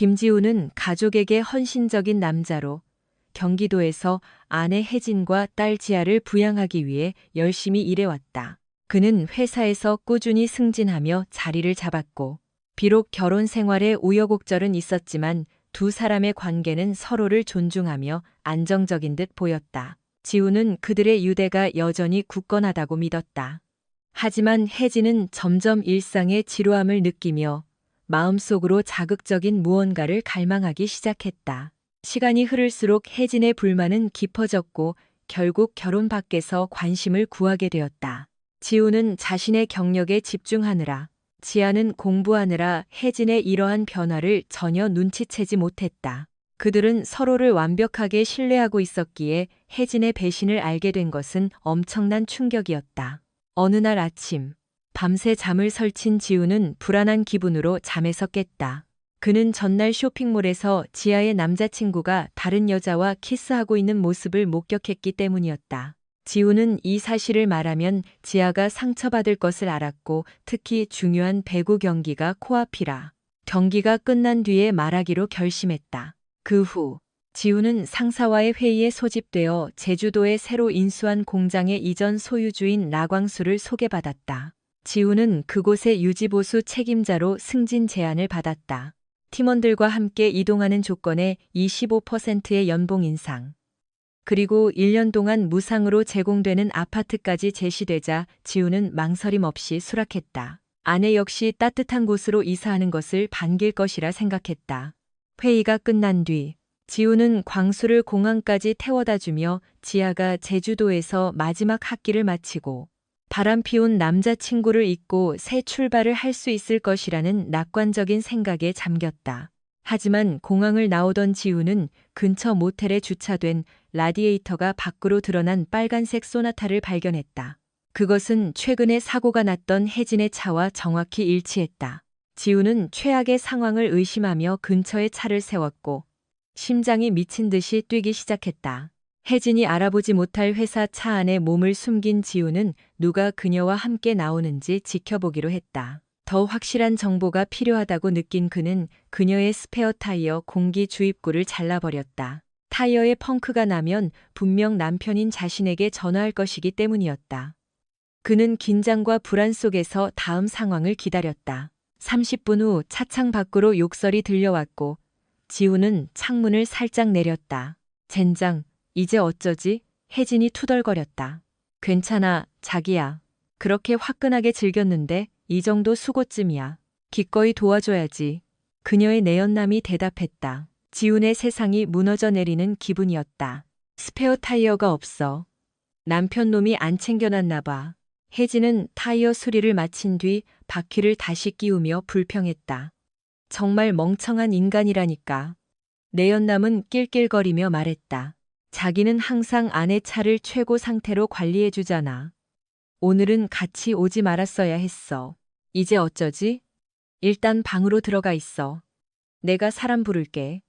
김지우는 가족에게 헌신적인 남자로 경기도에서 아내 혜진과 딸 지아를 부양하기 위해 열심히 일해왔다. 그는 회사에서 꾸준히 승진하며 자리를 잡았고, 비록 결혼 생활에 우여곡절은 있었지만 두 사람의 관계는 서로를 존중하며 안정적인 듯 보였다. 지우는 그들의 유대가 여전히 굳건하다고 믿었다. 하지만 혜진은 점점 일상의 지루함을 느끼며 마음속으로 자극적인 무언가를 갈망하기 시작했다. 시간이 흐를수록 혜진의 불만은 깊어졌고 결국 결혼 밖에서 관심을 구하게 되었다. 지우는 자신의 경력에 집중하느라, 지아는 공부하느라 혜진의 이러한 변화를 전혀 눈치채지 못했다. 그들은 서로를 완벽하게 신뢰하고 있었기에 혜진의 배신을 알게 된 것은 엄청난 충격이었다. 어느 날 아침, 밤새 잠을 설친 지우는 불안한 기분으로 잠에서 깼다. 그는 전날 쇼핑몰에서 지아의 남자친구가 다른 여자와 키스하고 있는 모습을 목격했기 때문이었다. 지우는 이 사실을 말하면 지아가 상처받을 것을 알았고 특히 중요한 배구 경기가 코앞이라 경기가 끝난 뒤에 말하기로 결심했다. 그 후 지우는 상사와의 회의에 소집되어 제주도에 새로 인수한 공장의 이전 소유주인 라광수를 소개받았다. 지우는 그곳의 유지보수 책임자로 승진 제안을 받았다. 팀원들과 함께 이동하는 조건에 25%의 연봉 인상, 그리고 1년 동안 무상으로 제공되는 아파트까지 제시되자 지우는 망설임 없이 수락했다. 아내 역시 따뜻한 곳으로 이사하는 것을 반길 것이라 생각했다. 회의가 끝난 뒤 지우는 광수를 공항까지 태워다 주며 지아가 제주도에서 마지막 학기를 마치고 바람 피운 남자친구를 잊고 새 출발을 할 수 있을 것이라는 낙관적인 생각에 잠겼다. 하지만 공항을 나오던 지우는 근처 모텔에 주차된 라디에이터가 밖으로 드러난 빨간색 소나타를 발견했다. 그것은 최근에 사고가 났던 혜진의 차와 정확히 일치했다. 지우는 최악의 상황을 의심하며 근처에 차를 세웠고 심장이 미친 듯이 뛰기 시작했다. 혜진이 알아보지 못할 회사 차 안에 몸을 숨긴 지우는 누가 그녀와 함께 나오는지 지켜보기로 했다. 더 확실한 정보가 필요하다고 느낀 그는 그녀의 스페어 타이어 공기 주입구를 잘라버렸다. 타이어에 펑크가 나면 분명 남편인 자신에게 전화할 것이기 때문이었다. 그는 긴장과 불안 속에서 다음 상황을 기다렸다. 30분 후 차창 밖으로 욕설이 들려왔고 지우는 창문을 살짝 내렸다. 젠장, 이제 어쩌지? 혜진이 투덜거렸다. 괜찮아, 자기야. 그렇게 화끈하게 즐겼는데 이 정도 수고쯤이야. 기꺼이 도와줘야지. 그녀의 내연남이 대답했다. 지훈의 세상이 무너져 내리는 기분이었다. 스페어 타이어가 없어. 남편 놈이 안 챙겨놨나 봐. 혜진은 타이어 수리를 마친 뒤 바퀴를 다시 끼우며 불평했다. 정말 멍청한 인간이라니까. 내연남은 낄낄거리며 말했다. 자기는 항상 아내 차를 최고 상태로 관리해주잖아. 오늘은 같이 오지 말았어야 했어. 이제 어쩌지? 일단 방으로 들어가 있어. 내가 사람 부를게.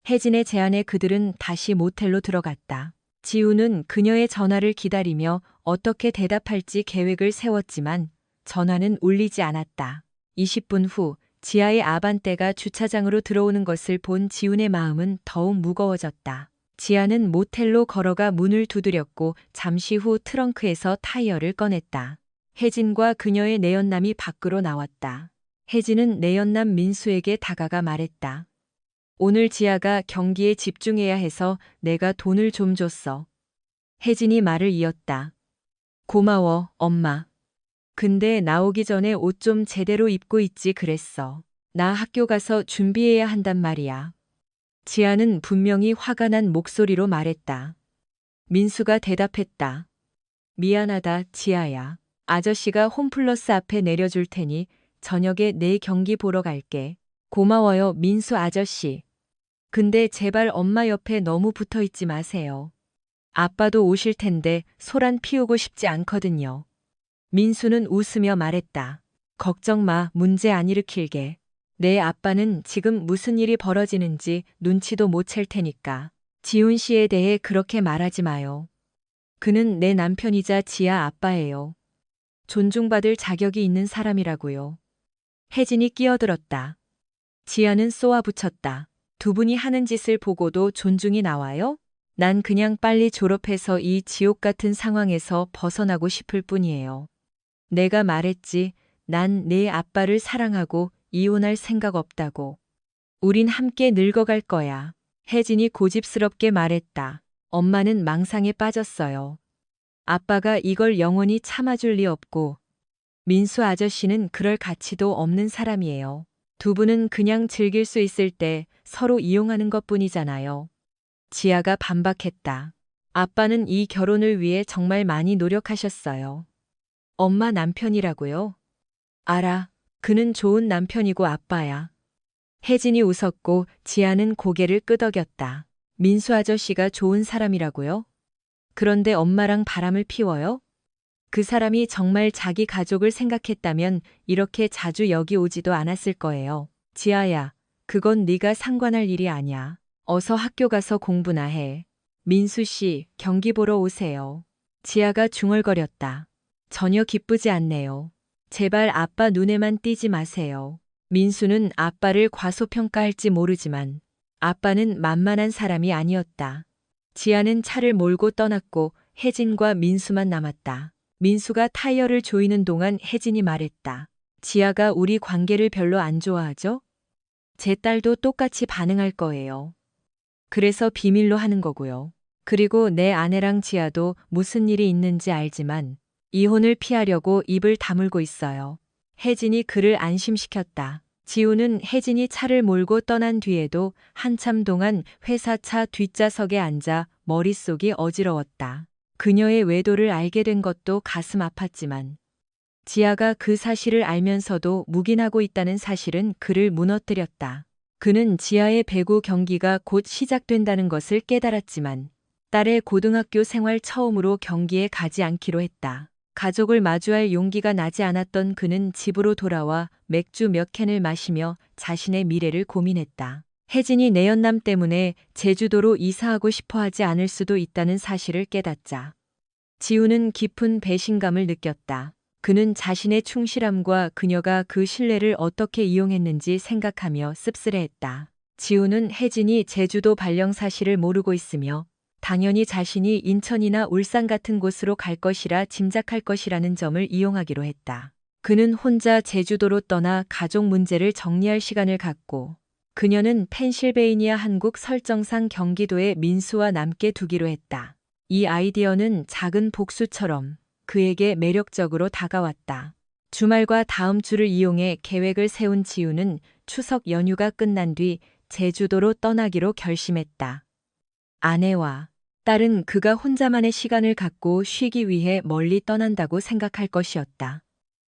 혜진의 제안에 그들은 다시 모텔로 들어갔다. 지우는 그녀의 전화를 기다리며 어떻게 대답할지 계획을 세웠지만 전화는 울리지 않았다. 20분 후 지하의 아반떼가 주차장으로 들어오는 것을 본 지훈의 마음은 더욱 무거워졌다. 지아는 모텔로 걸어가 문을 두드렸고 잠시 후 트렁크에서 타이어를 꺼냈다. 혜진과 그녀의 내연남이 밖으로 나왔다. 혜진은 내연남 민수에게 다가가 말했다. 오늘 지아가 경기에 집중해야 해서 내가 돈을 좀 줬어. 혜진이 말을 이었다. 고마워, 엄마. 근데 나오기 전에 옷 좀 제대로 입고 있지 그랬어. 나 학교 가서 준비해야 한단 말이야. 지아는 분명히 화가 난 목소리로 말했다. 민수가 대답했다. 미안하다, 지아야. 아저씨가 홈플러스 앞에 내려줄 테니 저녁에 내 경기 보러 갈게. 고마워요, 민수 아저씨. 근데 제발 엄마 옆에 너무 붙어 있지 마세요. 아빠도 오실 텐데 소란 피우고 싶지 않거든요. 민수는 웃으며 말했다. 걱정 마, 문제 안 일으킬게. 내 아빠는 지금 무슨 일이 벌어지는지 눈치도 못 챌 테니까. 지훈 씨에 대해 그렇게 말하지 마요. 그는 내 남편이자 지아 아빠예요. 존중받을 자격이 있는 사람이라고요. 혜진이 끼어들었다. 지아는 쏘아붙였다. 두 분이 하는 짓을 보고도 존중이 나와요? 난 그냥 빨리 졸업해서 이 지옥 같은 상황에서 벗어나고 싶을 뿐이에요. 내가 말했지. 난 내 아빠를 사랑하고 이혼할 생각 없다고. 우린 함께 늙어갈 거야. 혜진이 고집스럽게 말했다. 엄마는 망상에 빠졌어요. 아빠가 이걸 영원히 참아줄 리 없고, 민수 아저씨는 그럴 가치도 없는 사람이에요. 두 분은 그냥 즐길 수 있을 때 서로 이용하는 것뿐이잖아요. 지아가 반박했다. 아빠는 이 결혼을 위해 정말 많이 노력하셨어요. 엄마 남편이라고요? 알아. 그는 좋은 남편이고 아빠야. 혜진이 웃었고 지아는 고개를 끄덕였다. 민수 아저씨가 좋은 사람이라고요? 그런데 엄마랑 바람을 피워요? 그 사람이 정말 자기 가족을 생각했다면 이렇게 자주 여기 오지도 않았을 거예요. 지아야, 그건 네가 상관할 일이 아니야. 어서 학교 가서 공부나 해. 민수 씨, 경기 보러 오세요. 지아가 중얼거렸다. 전혀 기쁘지 않네요. 제발 아빠 눈에만 띄지 마세요. 민수는 아빠를 과소평가할지 모르지만 아빠는 만만한 사람이 아니었다. 지아는 차를 몰고 떠났고 혜진과 민수만 남았다. 민수가 타이어를 조이는 동안 혜진이 말했다. 지아가 우리 관계를 별로 안 좋아하죠? 제 딸도 똑같이 반응할 거예요. 그래서 비밀로 하는 거고요. 그리고 내 아내랑 지아도 무슨 일이 있는지 알지만 이혼을 피하려고 입을 다물고 있어요. 혜진이 그를 안심시켰다. 지우는 혜진이 차를 몰고 떠난 뒤에도 한참 동안 회사 차 뒷좌석에 앉아 머릿속이 어지러웠다. 그녀의 외도를 알게 된 것도 가슴 아팠지만 지아가 그 사실을 알면서도 묵인하고 있다는 사실은 그를 무너뜨렸다. 그는 지아의 배구 경기가 곧 시작된다는 것을 깨달았지만 딸의 고등학교 생활 처음으로 경기에 가지 않기로 했다. 가족을 마주할 용기가 나지 않았던 그는 집으로 돌아와 맥주 몇 캔을 마시며 자신의 미래를 고민했다. 혜진이 내연남 때문에 제주도로 이사하고 싶어 하지 않을 수도 있다는 사실을 깨닫자 지우는 깊은 배신감을 느꼈다. 그는 자신의 충실함과 그녀가 그 신뢰를 어떻게 이용했는지 생각하며 씁쓸해했다. 지우는 혜진이 제주도 발령 사실을 모르고 있으며 당연히 자신이 인천이나 울산 같은 곳으로 갈 것이라 짐작할 것이라는 점을 이용하기로 했다. 그는 혼자 제주도로 떠나 가족 문제를 정리할 시간을 갖고 그녀는 펜실베이니아 한국 설정상 경기도에 민수와 남게 두기로 했다. 이 아이디어는 작은 복수처럼 그에게 매력적으로 다가왔다. 주말과 다음 주를 이용해 계획을 세운 지우는 추석 연휴가 끝난 뒤 제주도로 떠나기로 결심했다. 아내와 딸은 그가 혼자만의 시간을 갖고 쉬기 위해 멀리 떠난다고 생각할 것이었다.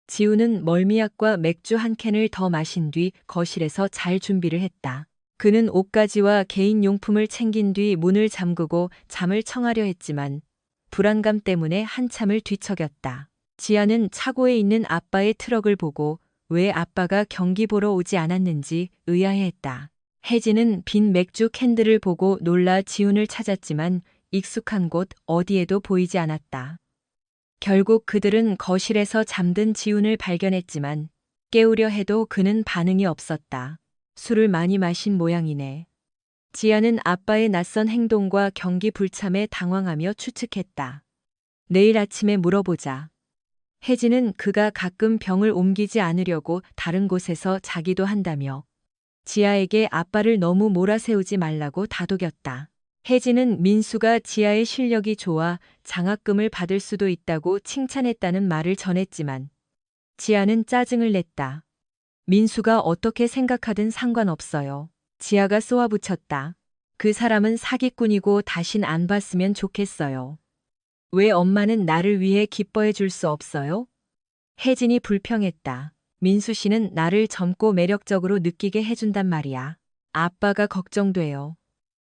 지우는 멀미약과 맥주 한 캔을 더 마신 뒤 거실에서 잘 준비를 했다. 그는 옷가지와 개인 용품을 챙긴 뒤 문을 잠그고 잠을 청하려 했지만 불안감 때문에 한참을 뒤척였다. 지아는 차고에 있는 아빠의 트럭을 보고 왜 아빠가 경기 보러 오지 않았는지 의아해했다. 혜진은 빈 맥주 캔들을 보고 놀라 지훈을 찾았지만 익숙한 곳 어디에도 보이지 않았다. 결국 그들은 거실에서 잠든 지훈을 발견했지만 깨우려 해도 그는 반응이 없었다. 술을 많이 마신 모양이네. 지아는 아빠의 낯선 행동과 경기 불참에 당황하며 추측했다. 내일 아침에 물어보자. 혜진은 그가 가끔 병을 옮기지 않으려고 다른 곳에서 자기도 한다며 지아에게 아빠를 너무 몰아세우지 말라고 다독였다. 혜진은 민수가 지아의 실력이 좋아 장학금을 받을 수도 있다고 칭찬했다는 말을 전했지만 지아는 짜증을 냈다. 민수가 어떻게 생각하든 상관없어요. 지아가 쏘아붙였다. 그 사람은 사기꾼이고 다신 안 봤으면 좋겠어요. 왜 엄마는 나를 위해 기뻐해 줄 수 없어요? 혜진이 불평했다. 민수 씨는 나를 젊고 매력적으로 느끼게 해준단 말이야. 아빠가 걱정돼요.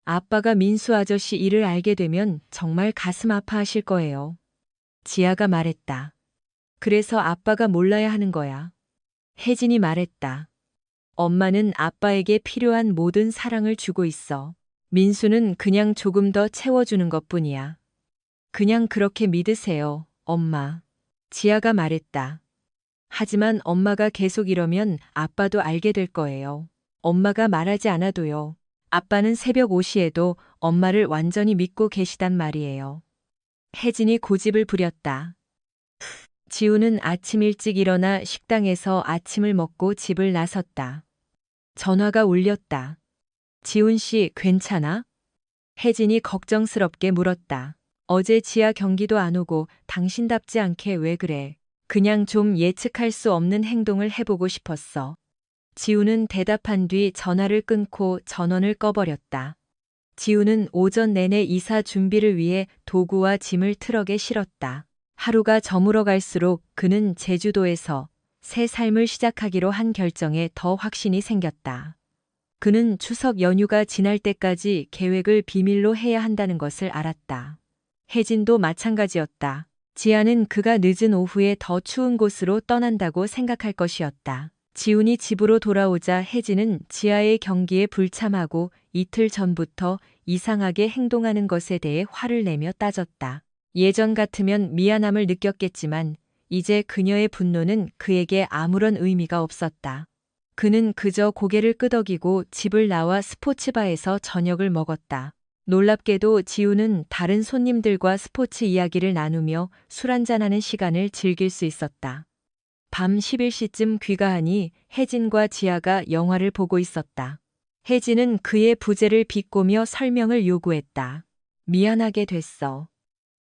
아빠가 민수 아저씨 일을 알게 되면 정말 가슴 아파하실 거예요. 지아가 말했다. 그래서 아빠가 몰라야 하는 거야. 혜진이 말했다. 엄마는 아빠에게 필요한 모든 사랑을 주고 있어. 민수는 그냥 조금 더 채워주는 것뿐이야. 그냥 그렇게 믿으세요, 엄마. 지아가 말했다. 하지만 엄마가 계속 이러면 아빠도 알게 될 거예요. 엄마가 말하지 않아도요. 아빠는 새벽 5시에도 엄마를 완전히 믿고 계시단 말이에요. 혜진이 고집을 부렸다. 지우는 아침 일찍 일어나 식당에서 아침을 먹고 집을 나섰다. 전화가 울렸다. 지훈 씨, 괜찮아? 혜진이 걱정스럽게 물었다. 어제 지하 경기도 안 오고 당신답지 않게 왜 그래? 그냥 좀 예측할 수 없는 행동을 해보고 싶었어. 지우는 대답한 뒤 전화를 끊고 전원을 꺼버렸다. 지우는 오전 내내 이사 준비를 위해 도구와 짐을 트럭에 실었다. 하루가 저물어 갈수록 그는 제주도에서 새 삶을 시작하기로 한 결정에 더 확신이 생겼다. 그는 추석 연휴가 지날 때까지 계획을 비밀로 해야 한다는 것을 알았다. 혜진도 마찬가지였다. 지아는 그가 늦은 오후에 더 추운 곳으로 떠난다고 생각할 것이었다. 지훈이 집으로 돌아오자 혜진은 지아의 경기에 불참하고 이틀 전부터 이상하게 행동하는 것에 대해 화를 내며 따졌다. 예전 같으면 미안함을 느꼈겠지만 이제 그녀의 분노는 그에게 아무런 의미가 없었다. 그는 그저 고개를 끄덕이고 집을 나와 스포츠바에서 저녁을 먹었다. 놀랍게도 지우는 다른 손님들과 스포츠 이야기를 나누며 술 한잔하는 시간을 즐길 수 있었다. 밤 11시쯤 귀가하니 혜진과 지아가 영화를 보고 있었다. 혜진은 그의 부재를 비꼬며 설명을 요구했다. 미안하게 됐어.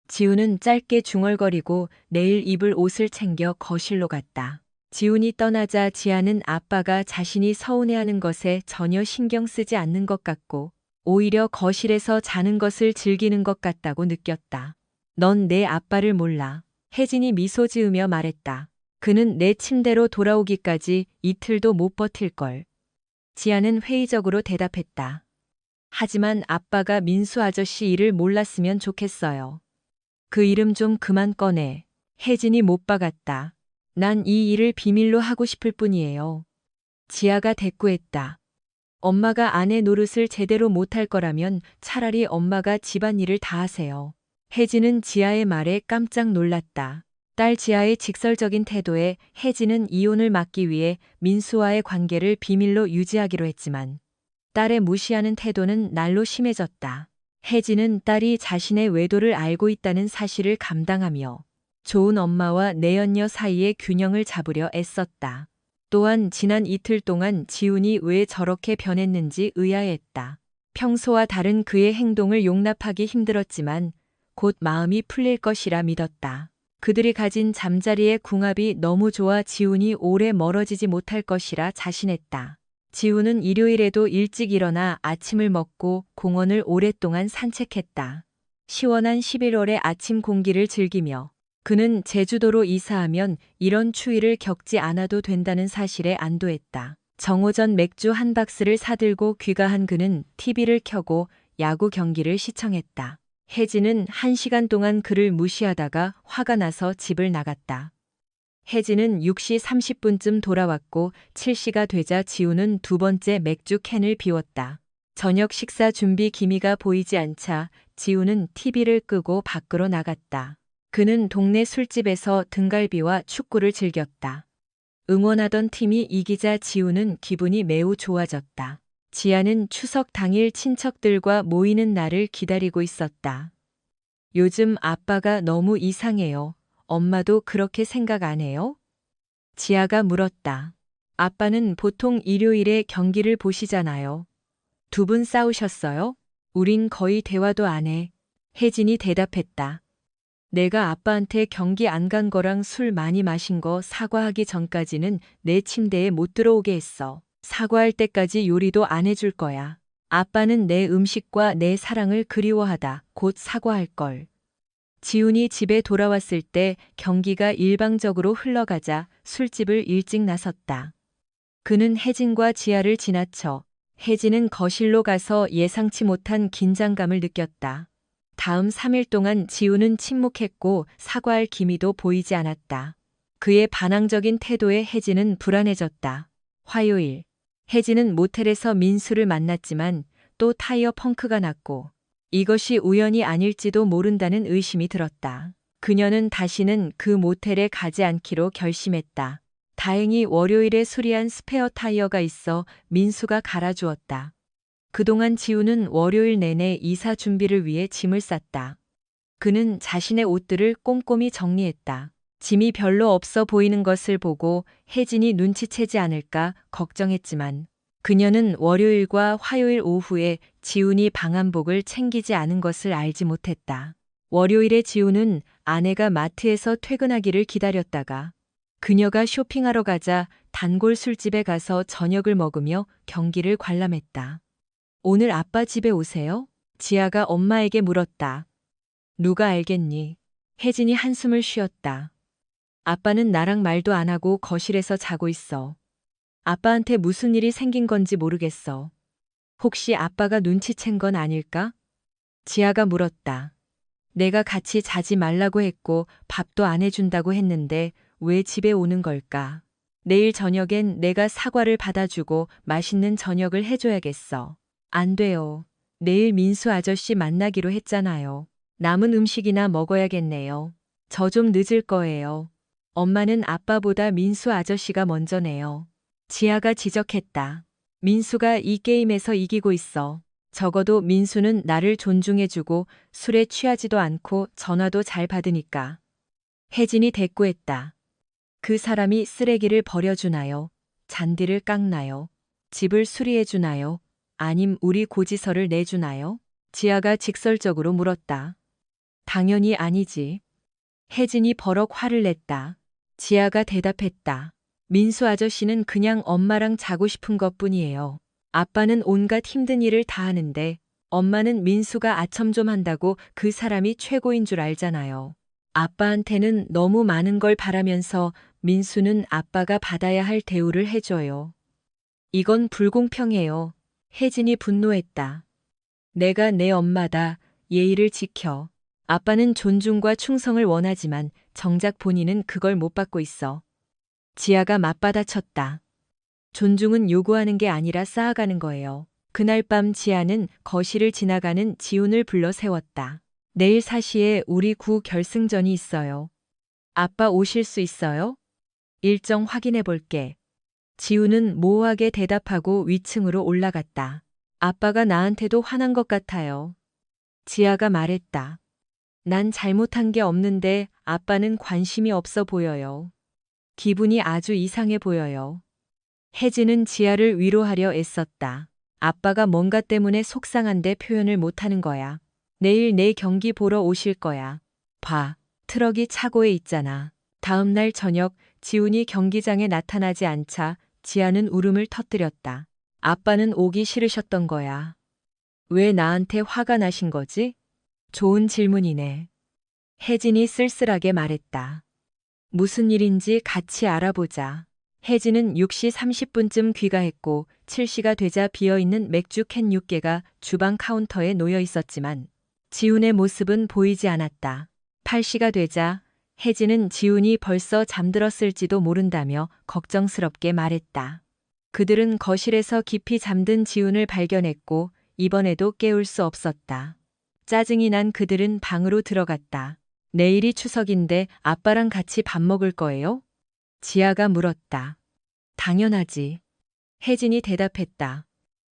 지우는 짧게 중얼거리고 내일 입을 옷을 챙겨 거실로 갔다. 지훈이 떠나자 지아는 아빠가 자신이 서운해하는 것에 전혀 신경 쓰지 않는 것 같고 오히려 거실에서 자는 것을 즐기는 것 같다고 느꼈다. 넌 내 아빠를 몰라. 혜진이 미소 지으며 말했다. 그는 내 침대로 돌아오기까지 이틀도 못 버틸걸. 지아는 회의적으로 대답했다. 하지만 아빠가 민수 아저씨 일을 몰랐으면 좋겠어요. 그 이름 좀 그만 꺼내. 혜진이 못 박았다. 난 이 일을 비밀로 하고 싶을 뿐이에요. 지아가 대꾸했다. 엄마가 아내 노릇을 제대로 못할 거라면 차라리 엄마가 집안일을 다 하세요. 혜진은 지아의 말에 깜짝 놀랐다. 딸 지아의 직설적인 태도에 혜진은 이혼을 막기 위해 민수와의 관계를 비밀로 유지하기로 했지만 딸의 무시하는 태도는 날로 심해졌다. 혜진은 딸이 자신의 외도를 알고 있다는 사실을 감당하며 좋은 엄마와 내연녀 사이의 균형을 잡으려 애썼다. 또한 지난 이틀 동안 지훈이 왜 저렇게 변했는지 의아해했다. 평소와 다른 그의 행동을 용납하기 힘들었지만 곧 마음이 풀릴 것이라 믿었다. 그들이 가진 잠자리의 궁합이 너무 좋아 지훈이 오래 멀어지지 못할 것이라 자신했다. 지훈은 일요일에도 일찍 일어나 아침을 먹고 공원을 오랫동안 산책했다. 시원한 11월의 아침 공기를 즐기며 그는 제주도로 이사하면 이런 추위를 겪지 않아도 된다는 사실에 안도했다. 정오전 맥주 한 박스를 사들고 귀가한 그는 TV를 켜고 야구 경기를 시청했다. 혜진은 1시간 동안 그를 무시하다가 화가 나서 집을 나갔다. 혜진은 6시 30분쯤 돌아왔고 7시가 되자 지우는 두 번째 맥주 캔을 비웠다. 저녁 식사 준비 기미가 보이지 않자 지우는 TV를 끄고 밖으로 나갔다. 그는 동네 술집에서 등갈비와 축구를 즐겼다. 응원하던 팀이 이기자 지우는 기분이 매우 좋아졌다. 지아는 추석 당일 친척들과 모이는 날을 기다리고 있었다. 요즘 아빠가 너무 이상해요. 엄마도 그렇게 생각 안 해요? 지아가 물었다. 아빠는 보통 일요일에 경기를 보시잖아요. 두 분 싸우셨어요? 우린 거의 대화도 안 해. 혜진이 대답했다. 내가 아빠한테 경기 안 간 거랑 술 많이 마신 거 사과하기 전까지는 내 침대에 못 들어오게 했어. 사과할 때까지 요리도 안 해줄 거야. 아빠는 내 음식과 내 사랑을 그리워하다 곧 사과할 걸. 지훈이 집에 돌아왔을 때 경기가 일방적으로 흘러가자 술집을 일찍 나섰다. 그는 혜진과 지아를 지나쳐 혜진은 거실로 가서 예상치 못한 긴장감을 느꼈다. 다음 3일 동안 지우는 침묵했고 사과할 기미도 보이지 않았다. 그의 반항적인 태도에 혜진은 불안해졌다. 화요일, 혜진은 모텔에서 민수를 만났지만 또 타이어 펑크가 났고 이것이 우연이 아닐지도 모른다는 의심이 들었다. 그녀는 다시는 그 모텔에 가지 않기로 결심했다. 다행히 월요일에 수리한 스페어 타이어가 있어 민수가 갈아주었다. 그동안 지우는 월요일 내내 이사 준비를 위해 짐을 쌌다. 그는 자신의 옷들을 꼼꼼히 정리했다. 짐이 별로 없어 보이는 것을 보고 혜진이 눈치채지 않을까 걱정했지만 그녀는 월요일과 화요일 오후에 지훈이 방한복을 챙기지 않은 것을 알지 못했다. 월요일에 지훈은 아내가 마트에서 퇴근하기를 기다렸다가 그녀가 쇼핑하러 가자 단골 술집에 가서 저녁을 먹으며 경기를 관람했다. 오늘 아빠 집에 오세요? 지아가 엄마에게 물었다. 누가 알겠니? 혜진이 한숨을 쉬었다. 아빠는 나랑 말도 안 하고 거실에서 자고 있어. 아빠한테 무슨 일이 생긴 건지 모르겠어. 혹시 아빠가 눈치챈 건 아닐까? 지아가 물었다. 내가 같이 자지 말라고 했고 밥도 안 해준다고 했는데 왜 집에 오는 걸까? 내일 저녁엔 내가 사과를 받아주고 맛있는 저녁을 해줘야겠어. 안 돼요. 내일 민수 아저씨 만나기로 했잖아요. 남은 음식이나 먹어야겠네요. 저 좀 늦을 거예요. 엄마는 아빠보다 민수 아저씨가 먼저네요. 지아가 지적했다. 민수가 이 게임에서 이기고 있어. 적어도 민수는 나를 존중해주고 술에 취하지도 않고 전화도 잘 받으니까. 혜진이 대꾸했다. 그 사람이 쓰레기를 버려주나요? 잔디를 깎나요? 집을 수리해주나요? 아님 우리 고지서를 내주나요? 지아가 직설적으로 물었다. 당연히 아니지. 혜진이 버럭 화를 냈다. 지아가 대답했다. 민수 아저씨는 그냥 엄마랑 자고 싶은 것뿐이에요. 아빠는 온갖 힘든 일을 다 하는데 엄마는 민수가 아첨 좀 한다고 그 사람이 최고인 줄 알잖아요. 아빠한테는 너무 많은 걸 바라면서 민수는 아빠가 받아야 할 대우를 해줘요. 이건 불공평해요. 혜진이 분노했다. 내가 내 엄마다. 예의를 지켜. 아빠는 존중과 충성을 원하지만 정작 본인은 그걸 못 받고 있어. 지아가 맞받아쳤다. 존중은 요구하는 게 아니라 쌓아가는 거예요. 그날 밤 지아는 거실을 지나가는 지훈을 불러 세웠다. 내일 4시에 우리 구 결승전이 있어요. 아빠 오실 수 있어요? 일정 확인해 볼게. 지훈은 모호하게 대답하고 위층으로 올라갔다. 아빠가 나한테도 화난 것 같아요. 지아가 말했다. 난 잘못한 게 없는데 아빠는 관심이 없어 보여요. 기분이 아주 이상해 보여요. 혜진은 지아를 위로하려 애썼다. 아빠가 뭔가 때문에 속상한데 표현을 못하는 거야. 내일 내 경기 보러 오실 거야. 봐, 트럭이 차고에 있잖아. 다음 날 저녁 지훈이 경기장에 나타나지 않자 지아는 울음을 터뜨렸다. 아빠는 오기 싫으셨던 거야. 왜 나한테 화가 나신 거지? 좋은 질문이네. 혜진이 쓸쓸하게 말했다. 무슨 일인지 같이 알아보자. 혜진은 6시 30분쯤 귀가했고 7시가 되자 비어있는 맥주 캔 6개가 주방 카운터에 놓여 있었지만 지훈의 모습은 보이지 않았다. 8시가 되자 혜진은 지훈이 벌써 잠들었을지도 모른다며 걱정스럽게 말했다. 그들은 거실에서 깊이 잠든 지훈을 발견했고 이번에도 깨울 수 없었다. 짜증이 난 그들은 방으로 들어갔다. 내일이 추석인데 아빠랑 같이 밥 먹을 거예요? 지아가 물었다. 당연하지. 혜진이 대답했다.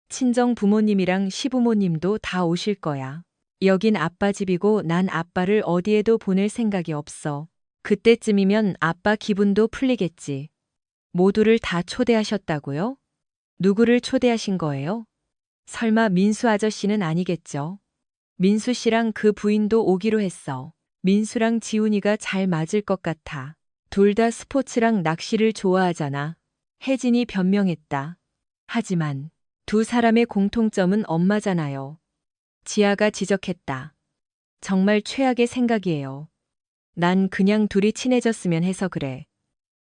친정 부모님이랑 시부모님도 다 오실 거야. 여긴 아빠 집이고 난 아빠를 어디에도 보낼 생각이 없어. 그때쯤이면 아빠 기분도 풀리겠지. 모두를 다 초대하셨다고요? 누구를 초대하신 거예요? 설마 민수 아저씨는 아니겠죠? 민수 씨랑 그 부인도 오기로 했어. 민수랑 지훈이가 잘 맞을 것 같아. 둘 다 스포츠랑 낚시를 좋아하잖아. 혜진이 변명했다. 하지만 두 사람의 공통점은 엄마잖아요. 지아가 지적했다. 정말 최악의 생각이에요. 난 그냥 둘이 친해졌으면 해서 그래.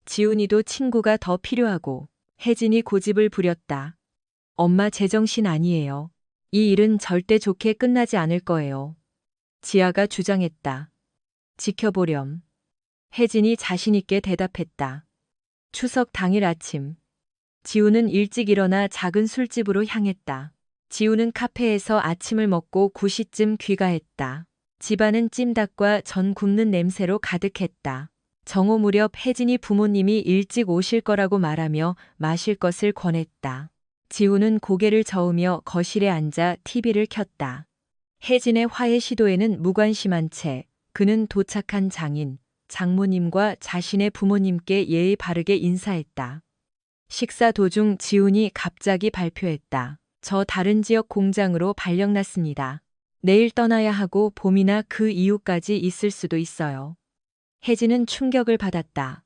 지훈이도 친구가 더 필요하고. 혜진이 고집을 부렸다. 엄마 제정신 아니에요. 이 일은 절대 좋게 끝나지 않을 거예요. 지아가 주장했다. 지켜보렴. 혜진이 자신있게 대답했다. 추석 당일 아침. 지우는 일찍 일어나 작은 술집으로 향했다. 지우는 카페에서 아침을 먹고 9시쯤 귀가했다. 집안은 찜닭과 전 굽는 냄새로 가득했다. 정오 무렵 혜진이 부모님이 일찍 오실 거라고 말하며 마실 것을 권했다. 지우는 고개를 저으며 거실에 앉아 TV를 켰다. 혜진의 화해 시도에는 무관심한 채 그는 도착한 장인, 장모님과 자신의 부모님께 예의 바르게 인사했다. 식사 도중 지훈이 갑자기 발표했다. 저 다른 지역 공장으로 발령났습니다. 내일 떠나야 하고 봄이나 그 이후까지 있을 수도 있어요. 혜진은 충격을 받았다.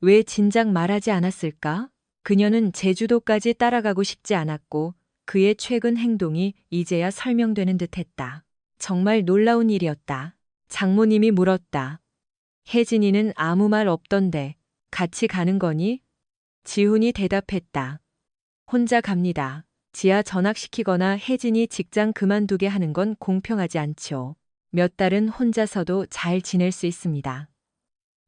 왜 진작 말하지 않았을까? 그녀는 제주도까지 따라가고 싶지 않았고 그의 최근 행동이 이제야 설명되는 듯했다. 정말 놀라운 일이었다. 장모님이 물었다. 혜진이는 아무 말 없던데 같이 가는 거니? 지훈이 대답했다. 혼자 갑니다. 지하 전학시키거나 혜진이 직장 그만두게 하는 건 공평하지 않죠. 몇 달은 혼자서도 잘 지낼 수 있습니다.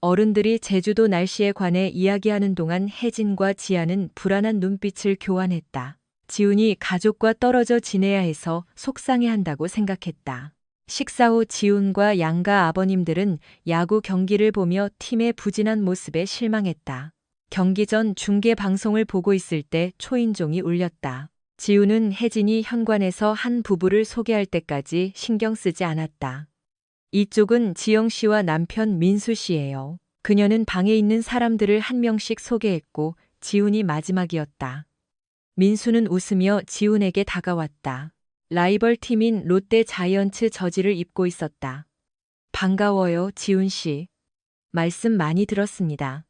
어른들이 제주도 날씨에 관해 이야기하는 동안 혜진과 지아는 불안한 눈빛을 교환했다. 지훈이 가족과 떨어져 지내야 해서 속상해한다고 생각했다. 식사 후 지훈과 양가 아버님들은 야구 경기를 보며 팀의 부진한 모습에 실망했다. 경기 전 중계 방송을 보고 있을 때 초인종이 울렸다. 지훈은 혜진이 현관에서 한 부부를 소개할 때까지 신경 쓰지 않았다. 이쪽은 지영 씨와 남편 민수 씨예요. 그녀는 방에 있는 사람들을 한 명씩 소개했고 지훈이 마지막이었다. 민수는 웃으며 지훈에게 다가왔다. 라이벌 팀인 롯데 자이언츠 저지를 입고 있었다. 반가워요, 지훈 씨. 말씀 많이 들었습니다.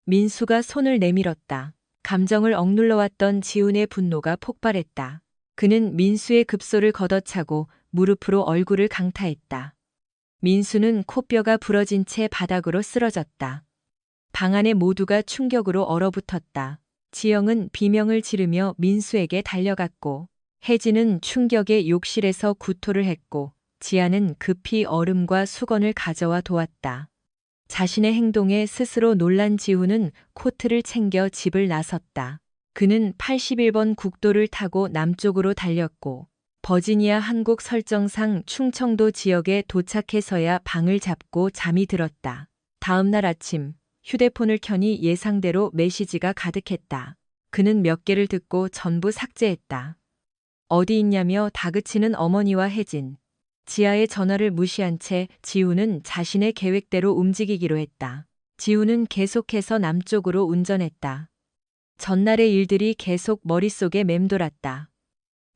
민수가 손을 내밀었다. 감정을 억눌러왔던 지훈의 분노가 폭발했다. 그는 민수의 급소를 걷어차고 무릎으로 얼굴을 강타했다. 민수는 코뼈가 부러진 채 바닥으로 쓰러졌다. 방 안의 모두가 충격으로 얼어붙었다. 지영은 비명을 지르며 민수에게 달려갔고 혜진은 충격에 욕실에서 구토를 했고 지아는 급히 얼음과 수건을 가져와 도왔다. 자신의 행동에 스스로 놀란 지훈은 코트를 챙겨 집을 나섰다. 그는 81번 국도를 타고 남쪽으로 달렸고 버지니아 한국 설정상 충청도 지역에 도착해서야 방을 잡고 잠이 들었다. 다음 날 아침 휴대폰을 켜니 예상대로 메시지가 가득했다. 그는 몇 개를 듣고 전부 삭제했다. 어디 있냐며 다그치는 어머니와 혜진. 지아의 전화를 무시한 채 지훈은 자신의 계획대로 움직이기로 했다. 지훈은 계속해서 남쪽으로 운전했다. 전날의 일들이 계속 머릿속에 맴돌았다.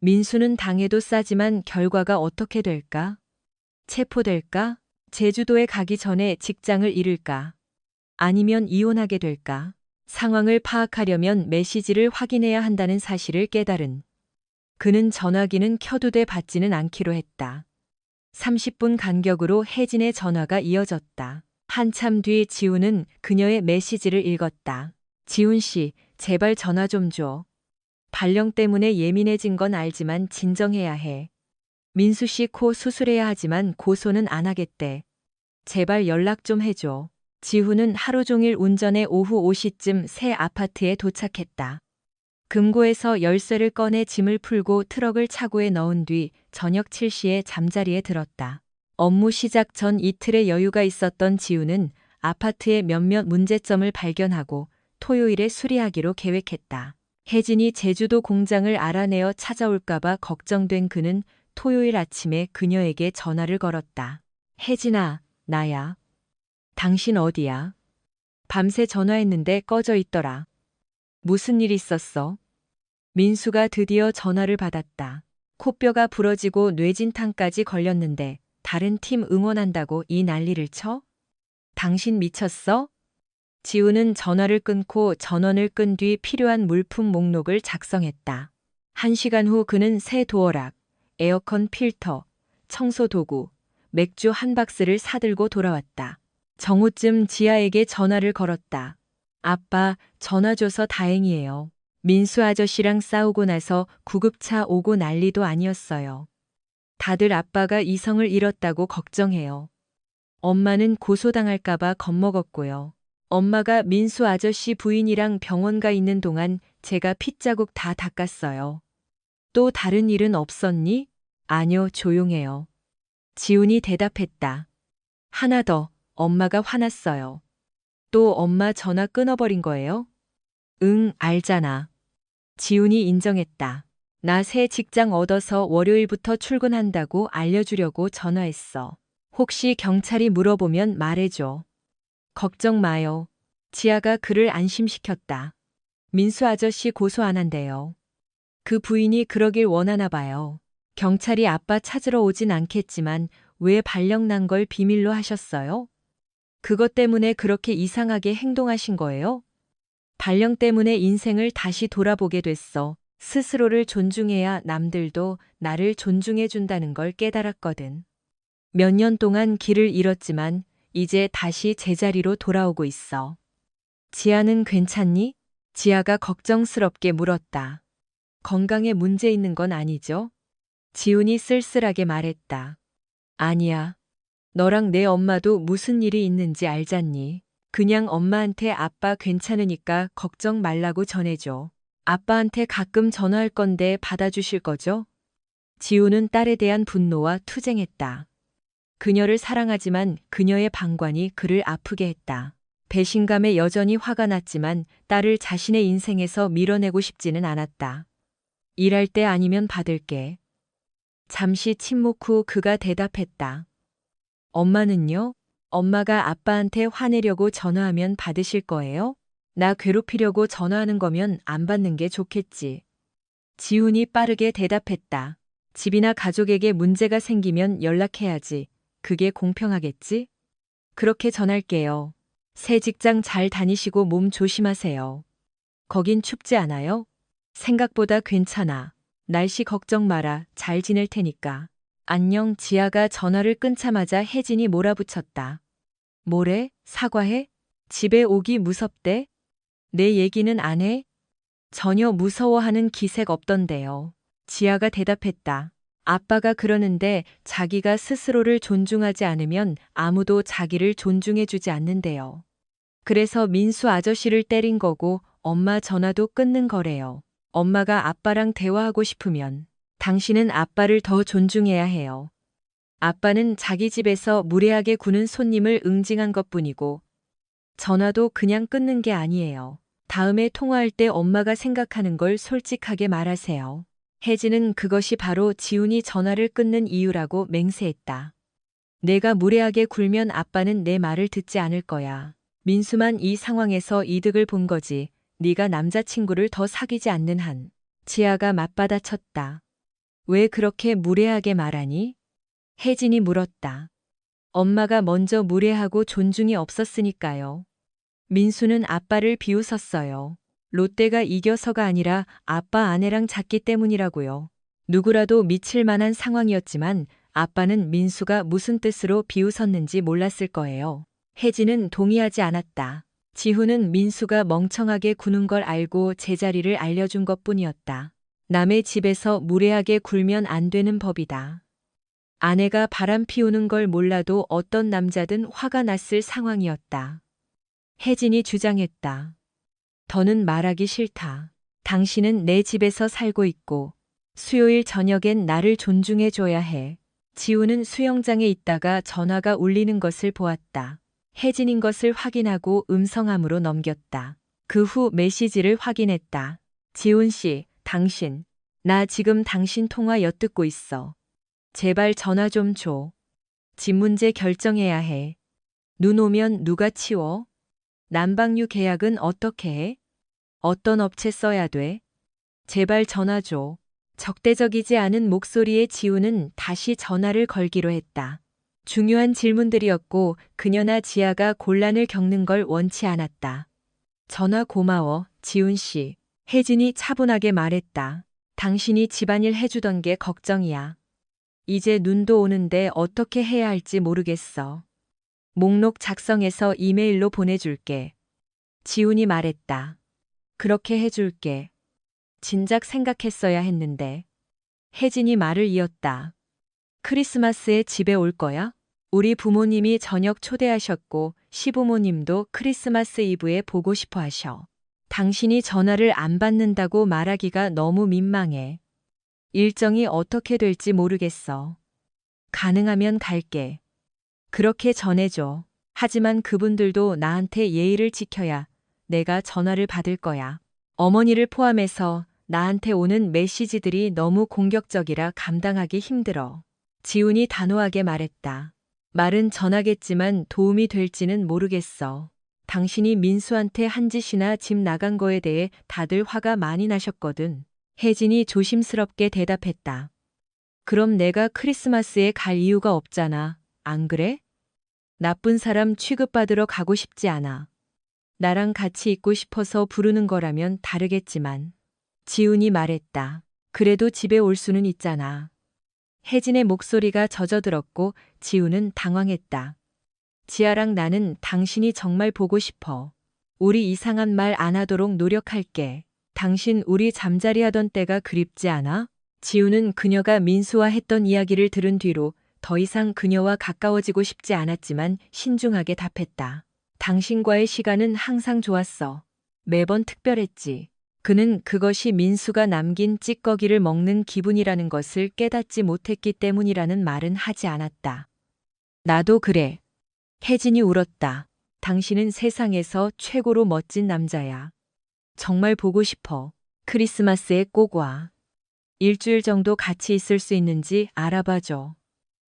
민수는 당해도 싸지만 결과가 어떻게 될까? 체포될까? 제주도에 가기 전에 직장을 잃을까? 아니면 이혼하게 될까? 상황을 파악하려면 메시지를 확인해야 한다는 사실을 깨달은 그는 전화기는 켜두되 받지는 않기로 했다. 30분 간격으로 혜진의 전화가 이어졌다. 한참 뒤 지훈은 그녀의 메시지를 읽었다. 지훈 씨, 제발 전화 좀 줘. 발령 때문에 예민해진 건 알지만 진정해야 해. 민수 씨 코 수술해야 하지만 고소는 안 하겠대. 제발 연락 좀 해줘. 지훈은 하루 종일 운전해 오후 5시쯤 새 아파트에 도착했다. 금고에서 열쇠를 꺼내 짐을 풀고 트럭을 차고에 넣은 뒤 저녁 7시에 잠자리에 들었다. 업무 시작 전 이틀의 여유가 있었던 지훈은 아파트의 몇몇 문제점을 발견하고 토요일에 수리하기로 계획했다. 혜진이 제주도 공장을 알아내어 찾아올까봐 걱정된 그는 토요일 아침에 그녀에게 전화를 걸었다. 혜진아, 나야. 당신 어디야? 밤새 전화했는데 꺼져 있더라. 무슨 일 있었어? 민수가 드디어 전화를 받았다. 코뼈가 부러지고 뇌진탕까지 걸렸는데 다른 팀 응원한다고 이 난리를 쳐? 당신 미쳤어? 지훈은 전화를 끊고 전원을 끈 뒤 필요한 물품 목록을 작성했다. 1시간 후 그는 새 도어락, 에어컨 필터, 청소 도구, 맥주 한 박스를 사들고 돌아왔다. 정오쯤 지아에게 전화를 걸었다. 아빠, 전화 줘서 다행이에요. 민수 아저씨랑 싸우고 나서 구급차 오고 난리도 아니었어요. 다들 아빠가 이성을 잃었다고 걱정해요. 엄마는 고소당할까봐 겁먹었고요. 엄마가 민수 아저씨 부인이랑 병원 가 있는 동안 제가 핏자국 다 닦았어요. 또 다른 일은 없었니? 아니요, 조용해요. 지훈이 대답했다. 하나 더, 엄마가 화났어요. 또 엄마 전화 끊어버린 거예요? 응, 알잖아. 지훈이 인정했다. 나 새 직장 얻어서 월요일부터 출근한다고 알려주려고 전화했어. 혹시 경찰이 물어보면 말해줘. 걱정 마요. 지아가 그를 안심시켰다. 민수 아저씨 고소 안 한대요. 그 부인이 그러길 원하나 봐요. 경찰이 아빠 찾으러 오진 않겠지만 왜 발령 난 걸 비밀로 하셨어요? 그것 때문에 그렇게 이상하게 행동하신 거예요? 발령 때문에 인생을 다시 돌아보게 됐어. 스스로를 존중해야 남들도 나를 존중해 준다는 걸 깨달았거든. 몇 년 동안 길을 잃었지만 이제 다시 제자리로 돌아오고 있어. 지아는 괜찮니? 지아가 걱정스럽게 물었다. 건강에 문제 있는 건 아니죠? 지훈이 쓸쓸하게 말했다. 아니야. 너랑 내 엄마도 무슨 일이 있는지 알잖니. 그냥 엄마한테 아빠 괜찮으니까 걱정 말라고 전해줘. 아빠한테 가끔 전화할 건데 받아주실 거죠? 지훈은 딸에 대한 분노와 투쟁했다. 그녀를 사랑하지만 그녀의 방관이 그를 아프게 했다. 배신감에 여전히 화가 났지만 딸을 자신의 인생에서 밀어내고 싶지는 않았다. 일할 때 아니면 받을게. 잠시 침묵 후 그가 대답했다. 엄마는요? 엄마가 아빠한테 화내려고 전화하면 받으실 거예요? 나 괴롭히려고 전화하는 거면 안 받는 게 좋겠지. 지훈이 빠르게 대답했다. 집이나 가족에게 문제가 생기면 연락해야지. 그게 공평하겠지? 그렇게 전할게요. 새 직장 잘 다니시고 몸 조심하세요. 거긴 춥지 않아요? 생각보다 괜찮아. 날씨 걱정 마라. 잘 지낼 테니까. 안녕. 지아가 전화를 끊자마자 혜진이 몰아붙였다. 뭐래? 사과해? 집에 오기 무섭대? 내 얘기는 안 해? 전혀 무서워하는 기색 없던데요. 지아가 대답했다. 아빠가 그러는데 자기가 스스로를 존중하지 않으면 아무도 자기를 존중해주지 않는데요. 그래서 민수 아저씨를 때린 거고 엄마 전화도 끊는 거래요. 엄마가 아빠랑 대화하고 싶으면 당신은 아빠를 더 존중해야 해요. 아빠는 자기 집에서 무례하게 구는 손님을 응징한 것뿐이고 전화도 그냥 끊는 게 아니에요. 다음에 통화할 때 엄마가 생각하는 걸 솔직하게 말하세요. 혜진은 그것이 바로 지훈이 전화를 끊는 이유라고 맹세했다. 내가 무례하게 굴면 아빠는 내 말을 듣지 않을 거야. 민수만 이 상황에서 이득을 본 거지. 네가 남자친구를 더 사귀지 않는 한. 지아가 맞받아쳤다. 왜 그렇게 무례하게 말하니? 혜진이 물었다. 엄마가 먼저 무례하고 존중이 없었으니까요. 민수는 아빠를 비웃었어요. 롯데가 이겨서가 아니라 아빠 아내랑 잤기 때문이라고요. 누구라도 미칠 만한 상황이었지만 아빠는 민수가 무슨 뜻으로 비웃었는지 몰랐을 거예요. 혜진은 동의하지 않았다. 지훈은 민수가 멍청하게 구는 걸 알고 제자리를 알려준 것뿐이었다. 남의 집에서 무례하게 굴면 안 되는 법이다. 아내가 바람 피우는 걸 몰라도 어떤 남자든 화가 났을 상황이었다. 혜진이 주장했다. 더는 말하기 싫다. 당신은 내 집에서 살고 있고 수요일 저녁엔 나를 존중해줘야 해. 지우는 수영장에 있다가 전화가 울리는 것을 보았다. 혜진인 것을 확인하고 음성함으로 넘겼다. 그 후 메시지를 확인했다. 지훈 씨, 당신. 나 지금 당신 통화 엿듣고 있어. 제발 전화 좀 줘. 집 문제 결정해야 해. 눈 오면 누가 치워? 난방유 계약은 어떻게 해? 어떤 업체 써야 돼? 제발 전화 줘. 적대적이지 않은 목소리의 지우는 다시 전화를 걸기로 했다. 중요한 질문들이었고 그녀나 지아가 곤란을 겪는 걸 원치 않았다. 전화 고마워, 지훈 씨. 혜진이 차분하게 말했다. 당신이 집안일 해주던 게 걱정이야. 이제 눈도 오는데 어떻게 해야 할지 모르겠어. 목록 작성해서 이메일로 보내줄게. 지훈이 말했다. 그렇게 해줄게. 진작 생각했어야 했는데. 혜진이 말을 이었다. 크리스마스에 집에 올 거야? 우리 부모님이 저녁 초대하셨고 시부모님도 크리스마스 이브에 보고 싶어 하셔. 당신이 전화를 안 받는다고 말하기가 너무 민망해. 일정이 어떻게 될지 모르겠어. 가능하면 갈게. 그렇게 전해줘. 하지만 그분들도 나한테 예의를 지켜야 내가 전화를 받을 거야. 어머니를 포함해서 나한테 오는 메시지들이 너무 공격적이라 감당하기 힘들어. 지훈이 단호하게 말했다. 말은 전하겠지만 도움이 될지는 모르겠어. 당신이 민수한테 한 짓이나 집 나간 거에 대해 다들 화가 많이 나셨거든. 혜진이 조심스럽게 대답했다. 그럼 내가 크리스마스에 갈 이유가 없잖아. 안 그래? 나쁜 사람 취급받으러 가고 싶지 않아. 나랑 같이 있고 싶어서 부르는 거라면 다르겠지만. 지훈이 말했다. 그래도 집에 올 수는 있잖아. 혜진의 목소리가 젖어들었고 지훈은 당황했다. 지아랑 나는 당신이 정말 보고 싶어. 우리 이상한 말 안 하도록 노력할게. 당신 우리 잠자리 하던 때가 그립지 않아? 지훈은 그녀가 민수와 했던 이야기를 들은 뒤로 더 이상 그녀와 가까워지고 싶지 않았지만 신중하게 답했다. 당신과의 시간은 항상 좋았어. 매번 특별했지. 그는 그것이 민수가 남긴 찌꺼기를 먹는 기분이라는 것을 깨닫지 못했기 때문이라는 말은 하지 않았다. 나도 그래. 혜진이 울었다. 당신은 세상에서 최고로 멋진 남자야. 정말 보고 싶어. 크리스마스에 꼭 와. 일주일 정도 같이 있을 수 있는지 알아봐줘.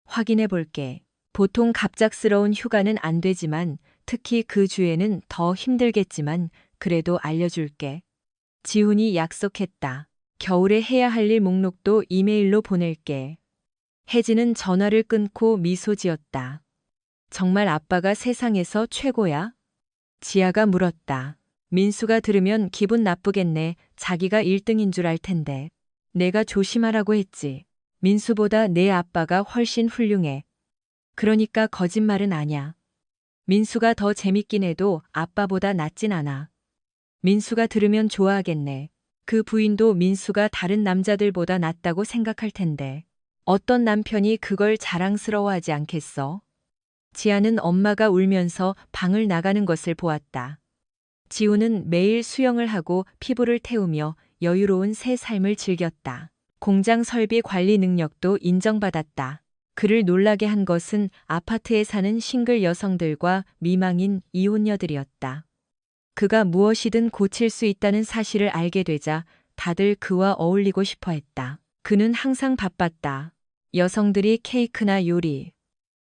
확인해 볼게. 보통 갑작스러운 휴가는 안 되지만 특히 그 주에는 더 힘들겠지만 그래도 알려줄게. 지훈이 약속했다. 겨울에 해야 할 일 목록도 이메일로 보낼게. 혜진은 전화를 끊고 미소 지었다. 정말 아빠가 세상에서 최고야? 지아가 물었다. 민수가 들으면 기분 나쁘겠네. 자기가 1등인 줄 알 텐데. 내가 조심하라고 했지. 민수보다 내 아빠가 훨씬 훌륭해. 그러니까 거짓말은 아냐. 민수가 더 재밌긴 해도 아빠보다 낫진 않아. 민수가 들으면 좋아하겠네. 그 부인도 민수가 다른 남자들보다 낫다고 생각할 텐데. 어떤 남편이 그걸 자랑스러워하지 않겠어? 지아는 엄마가 울면서 방을 나가는 것을 보았다. 지우는 매일 수영을 하고 피부를 태우며 여유로운 새 삶을 즐겼다. 공장 설비 관리 능력도 인정받았다. 그를 놀라게 한 것은 아파트에 사는 싱글 여성들과 미망인 이혼녀들이었다. 그가 무엇이든 고칠 수 있다는 사실을 알게 되자 다들 그와 어울리고 싶어 했다. 그는 항상 바빴다. 여성들이 케이크나 요리,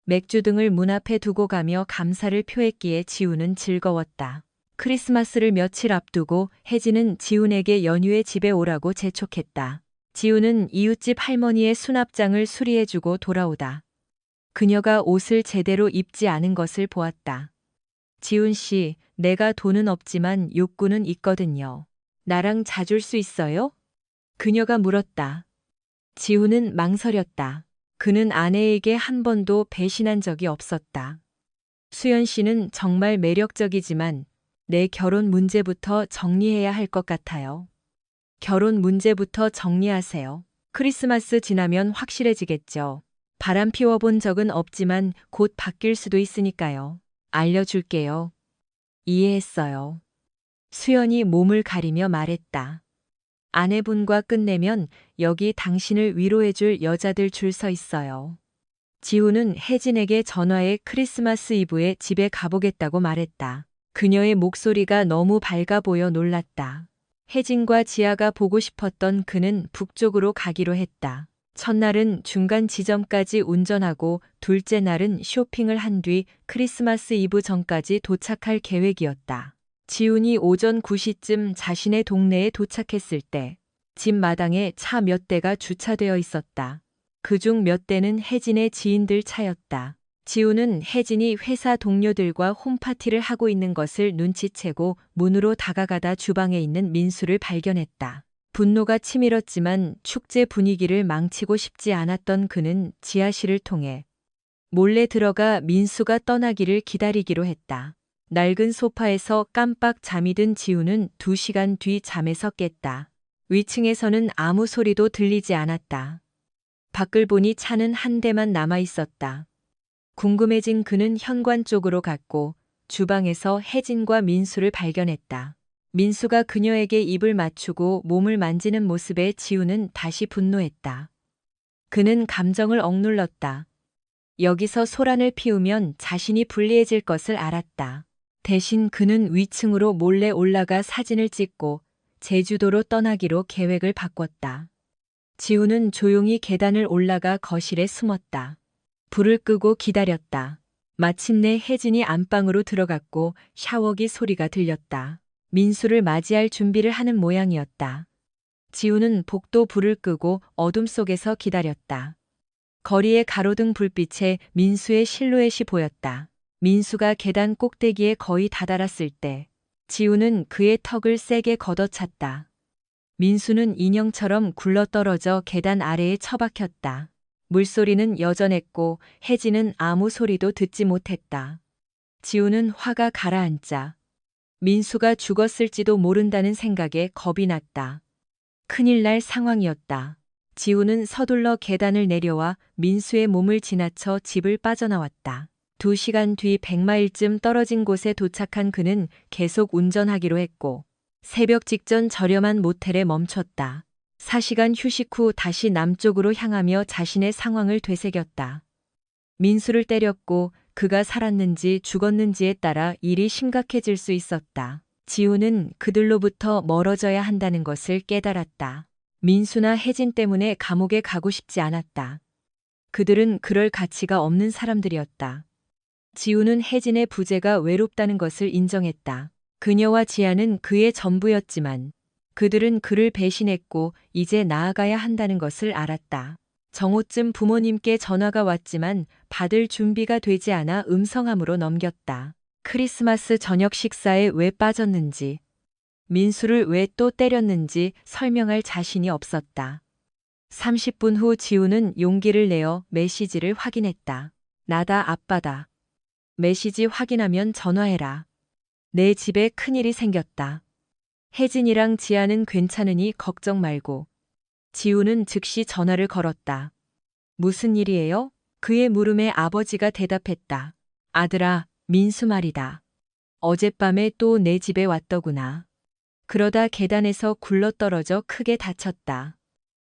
맥주 등을 문 앞에 두고 가며 감사를 표했기에 지훈은 즐거웠다. 크리스마스를 며칠 앞두고 혜진은 지훈에게 연휴에 집에 오라고 재촉했다. 지훈은 이웃집 할머니의 수납장을 수리해주고 돌아오다. 그녀가 옷을 제대로 입지 않은 것을 보았다. 지훈 씨, 내가 돈은 없지만 욕구는 있거든요. 나랑 자줄 수 있어요? 그녀가 물었다. 지훈은 망설였다. 그는 아내에게 한 번도 배신한 적이 없었다. 수연 씨는 정말 매력적이지만 내 결혼 문제부터 정리해야 할 것 같아요. 결혼 문제부터 정리하세요. 크리스마스 지나면 확실해지겠죠. 바람 피워본 적은 없지만 곧 바뀔 수도 있으니까요. 알려줄게요. 이해했어요. 수연이 몸을 가리며 말했다. 아내분과 끝내면 여기 당신을 위로해줄 여자들 줄 서 있어요. 지훈은 혜진에게 전화해 크리스마스 이브에 집에 가보겠다고 말했다. 그녀의 목소리가 너무 밝아 보여 놀랐다. 혜진과 지아가 보고 싶었던 그는 북쪽으로 가기로 했다. 첫날은 중간 지점까지 운전하고 둘째 날은 쇼핑을 한 뒤 크리스마스 이브 전까지 도착할 계획이었다. 지훈이 오전 9시쯤 자신의 동네에 도착했을 때 집 마당에 차 몇 대가 주차되어 있었다. 그중 몇 대는 혜진의 지인들 차였다. 지훈은 혜진이 회사 동료들과 홈파티를 하고 있는 것을 눈치채고 문으로 다가가다 주방에 있는 민수를 발견했다. 분노가 치밀었지만 축제 분위기를 망치고 싶지 않았던 그는 지하실을 통해 몰래 들어가 민수가 떠나기를 기다리기로 했다. 낡은 소파에서 깜빡 잠이 든 지훈은 2시간 뒤 잠에서 깼다. 위층에서는 아무 소리도 들리지 않았다. 밖을 보니 차는 한 대만 남아 있었다. 궁금해진 그는 현관 쪽으로 갔고 주방에서 혜진과 민수를 발견했다. 민수가 그녀에게 입을 맞추고 몸을 만지는 모습에 지훈은 다시 분노했다. 그는 감정을 억눌렀다. 여기서 소란을 피우면 자신이 불리해질 것을 알았다. 대신 그는 위층으로 몰래 올라가 사진을 찍고 제주도로 떠나기로 계획을 바꿨다. 지우는 조용히 계단을 올라가 거실에 숨었다. 불을 끄고 기다렸다. 마침내 혜진이 안방으로 들어갔고 샤워기 소리가 들렸다. 민수를 맞이할 준비를 하는 모양이었다. 지우는 복도 불을 끄고 어둠 속에서 기다렸다. 거리의 가로등 불빛에 민수의 실루엣이 보였다. 민수가 계단 꼭대기에 거의 다다랐을 때 지우는 그의 턱을 세게 걷어찼다. 민수는 인형처럼 굴러떨어져 계단 아래에 처박혔다. 물소리는 여전했고 혜진은 아무 소리도 듣지 못했다. 지우는 화가 가라앉자 민수가 죽었을지도 모른다는 생각에 겁이 났다. 큰일 날 상황이었다. 지우는 서둘러 계단을 내려와 민수의 몸을 지나쳐 집을 빠져나왔다. 2시간 뒤 100마일쯤 떨어진 곳에 도착한 그는 계속 운전하기로 했고 새벽 직전 저렴한 모텔에 멈췄다. 4시간 휴식 후 다시 남쪽으로 향하며 자신의 상황을 되새겼다. 민수를 때렸고 그가 살았는지 죽었는지에 따라 일이 심각해질 수 있었다. 지우는 그들로부터 멀어져야 한다는 것을 깨달았다. 민수나 혜진 때문에 감옥에 가고 싶지 않았다. 그들은 그럴 가치가 없는 사람들이었다. 지우는 혜진의 부재가 외롭다는 것을 인정했다. 그녀와 지아는 그의 전부였지만 그들은 그를 배신했고 이제 나아가야 한다는 것을 알았다. 정오쯤 부모님께 전화가 왔지만 받을 준비가 되지 않아 음성함으로 넘겼다. 크리스마스 저녁 식사에 왜 빠졌는지, 민수를 왜 또 때렸는지 설명할 자신이 없었다. 30분 후 지우는 용기를 내어 메시지를 확인했다. 나다 아빠다. 메시지 확인하면 전화해라. 내 집에 큰일이 생겼다. 혜진이랑 지아는 괜찮으니 걱정 말고. 지우는 즉시 전화를 걸었다. 무슨 일이에요? 그의 물음에 아버지가 대답했다. 아들아, 민수 말이다. 어젯밤에 또 내 집에 왔더구나. 그러다 계단에서 굴러떨어져 크게 다쳤다.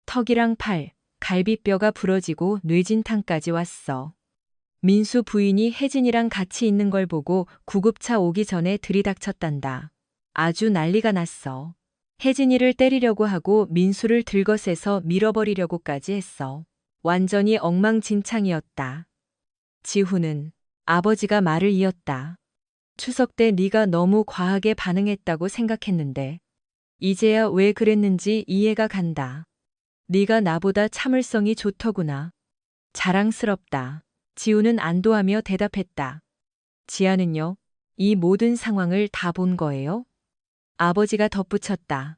턱이랑 팔, 갈비뼈가 부러지고 뇌진탕까지 왔어. 민수 부인이 혜진이랑 같이 있는 걸 보고 구급차 오기 전에 들이닥쳤단다. 아주 난리가 났어. 혜진이를 때리려고 하고 민수를 들것에서 밀어버리려고까지 했어. 완전히 엉망진창이었다. 지후는 아버지가 말을 이었다. 추석 때 네가 너무 과하게 반응했다고 생각했는데 이제야 왜 그랬는지 이해가 간다. 네가 나보다 참을성이 좋더구나. 자랑스럽다. 지우는 안도하며 대답했다. 지아는요? 이 모든 상황을 다 본 거예요? 아버지가 덧붙였다.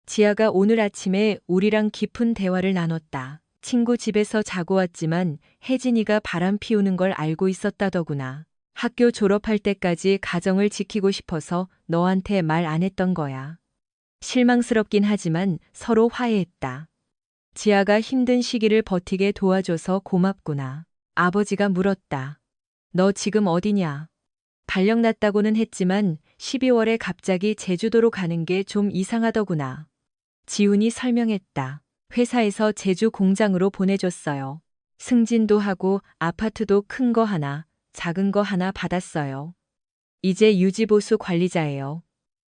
지아가 오늘 아침에 우리랑 깊은 대화를 나눴다. 친구 집에서 자고 왔지만 혜진이가 바람 피우는 걸 알고 있었다더구나. 학교 졸업할 때까지 가정을 지키고 싶어서 너한테 말 안 했던 거야. 실망스럽긴 하지만 서로 화해했다. 지아가 힘든 시기를 버티게 도와줘서 고맙구나. 아버지가 물었다. 너 지금 어디냐? 발령났다고는 했지만 12월에 갑자기 제주도로 가는 게 좀 이상하더구나. 지훈이 설명했다. 회사에서 제주 공장으로 보내줬어요. 승진도 하고 아파트도 큰 거 하나, 작은 거 하나 받았어요. 이제 유지보수 관리자예요.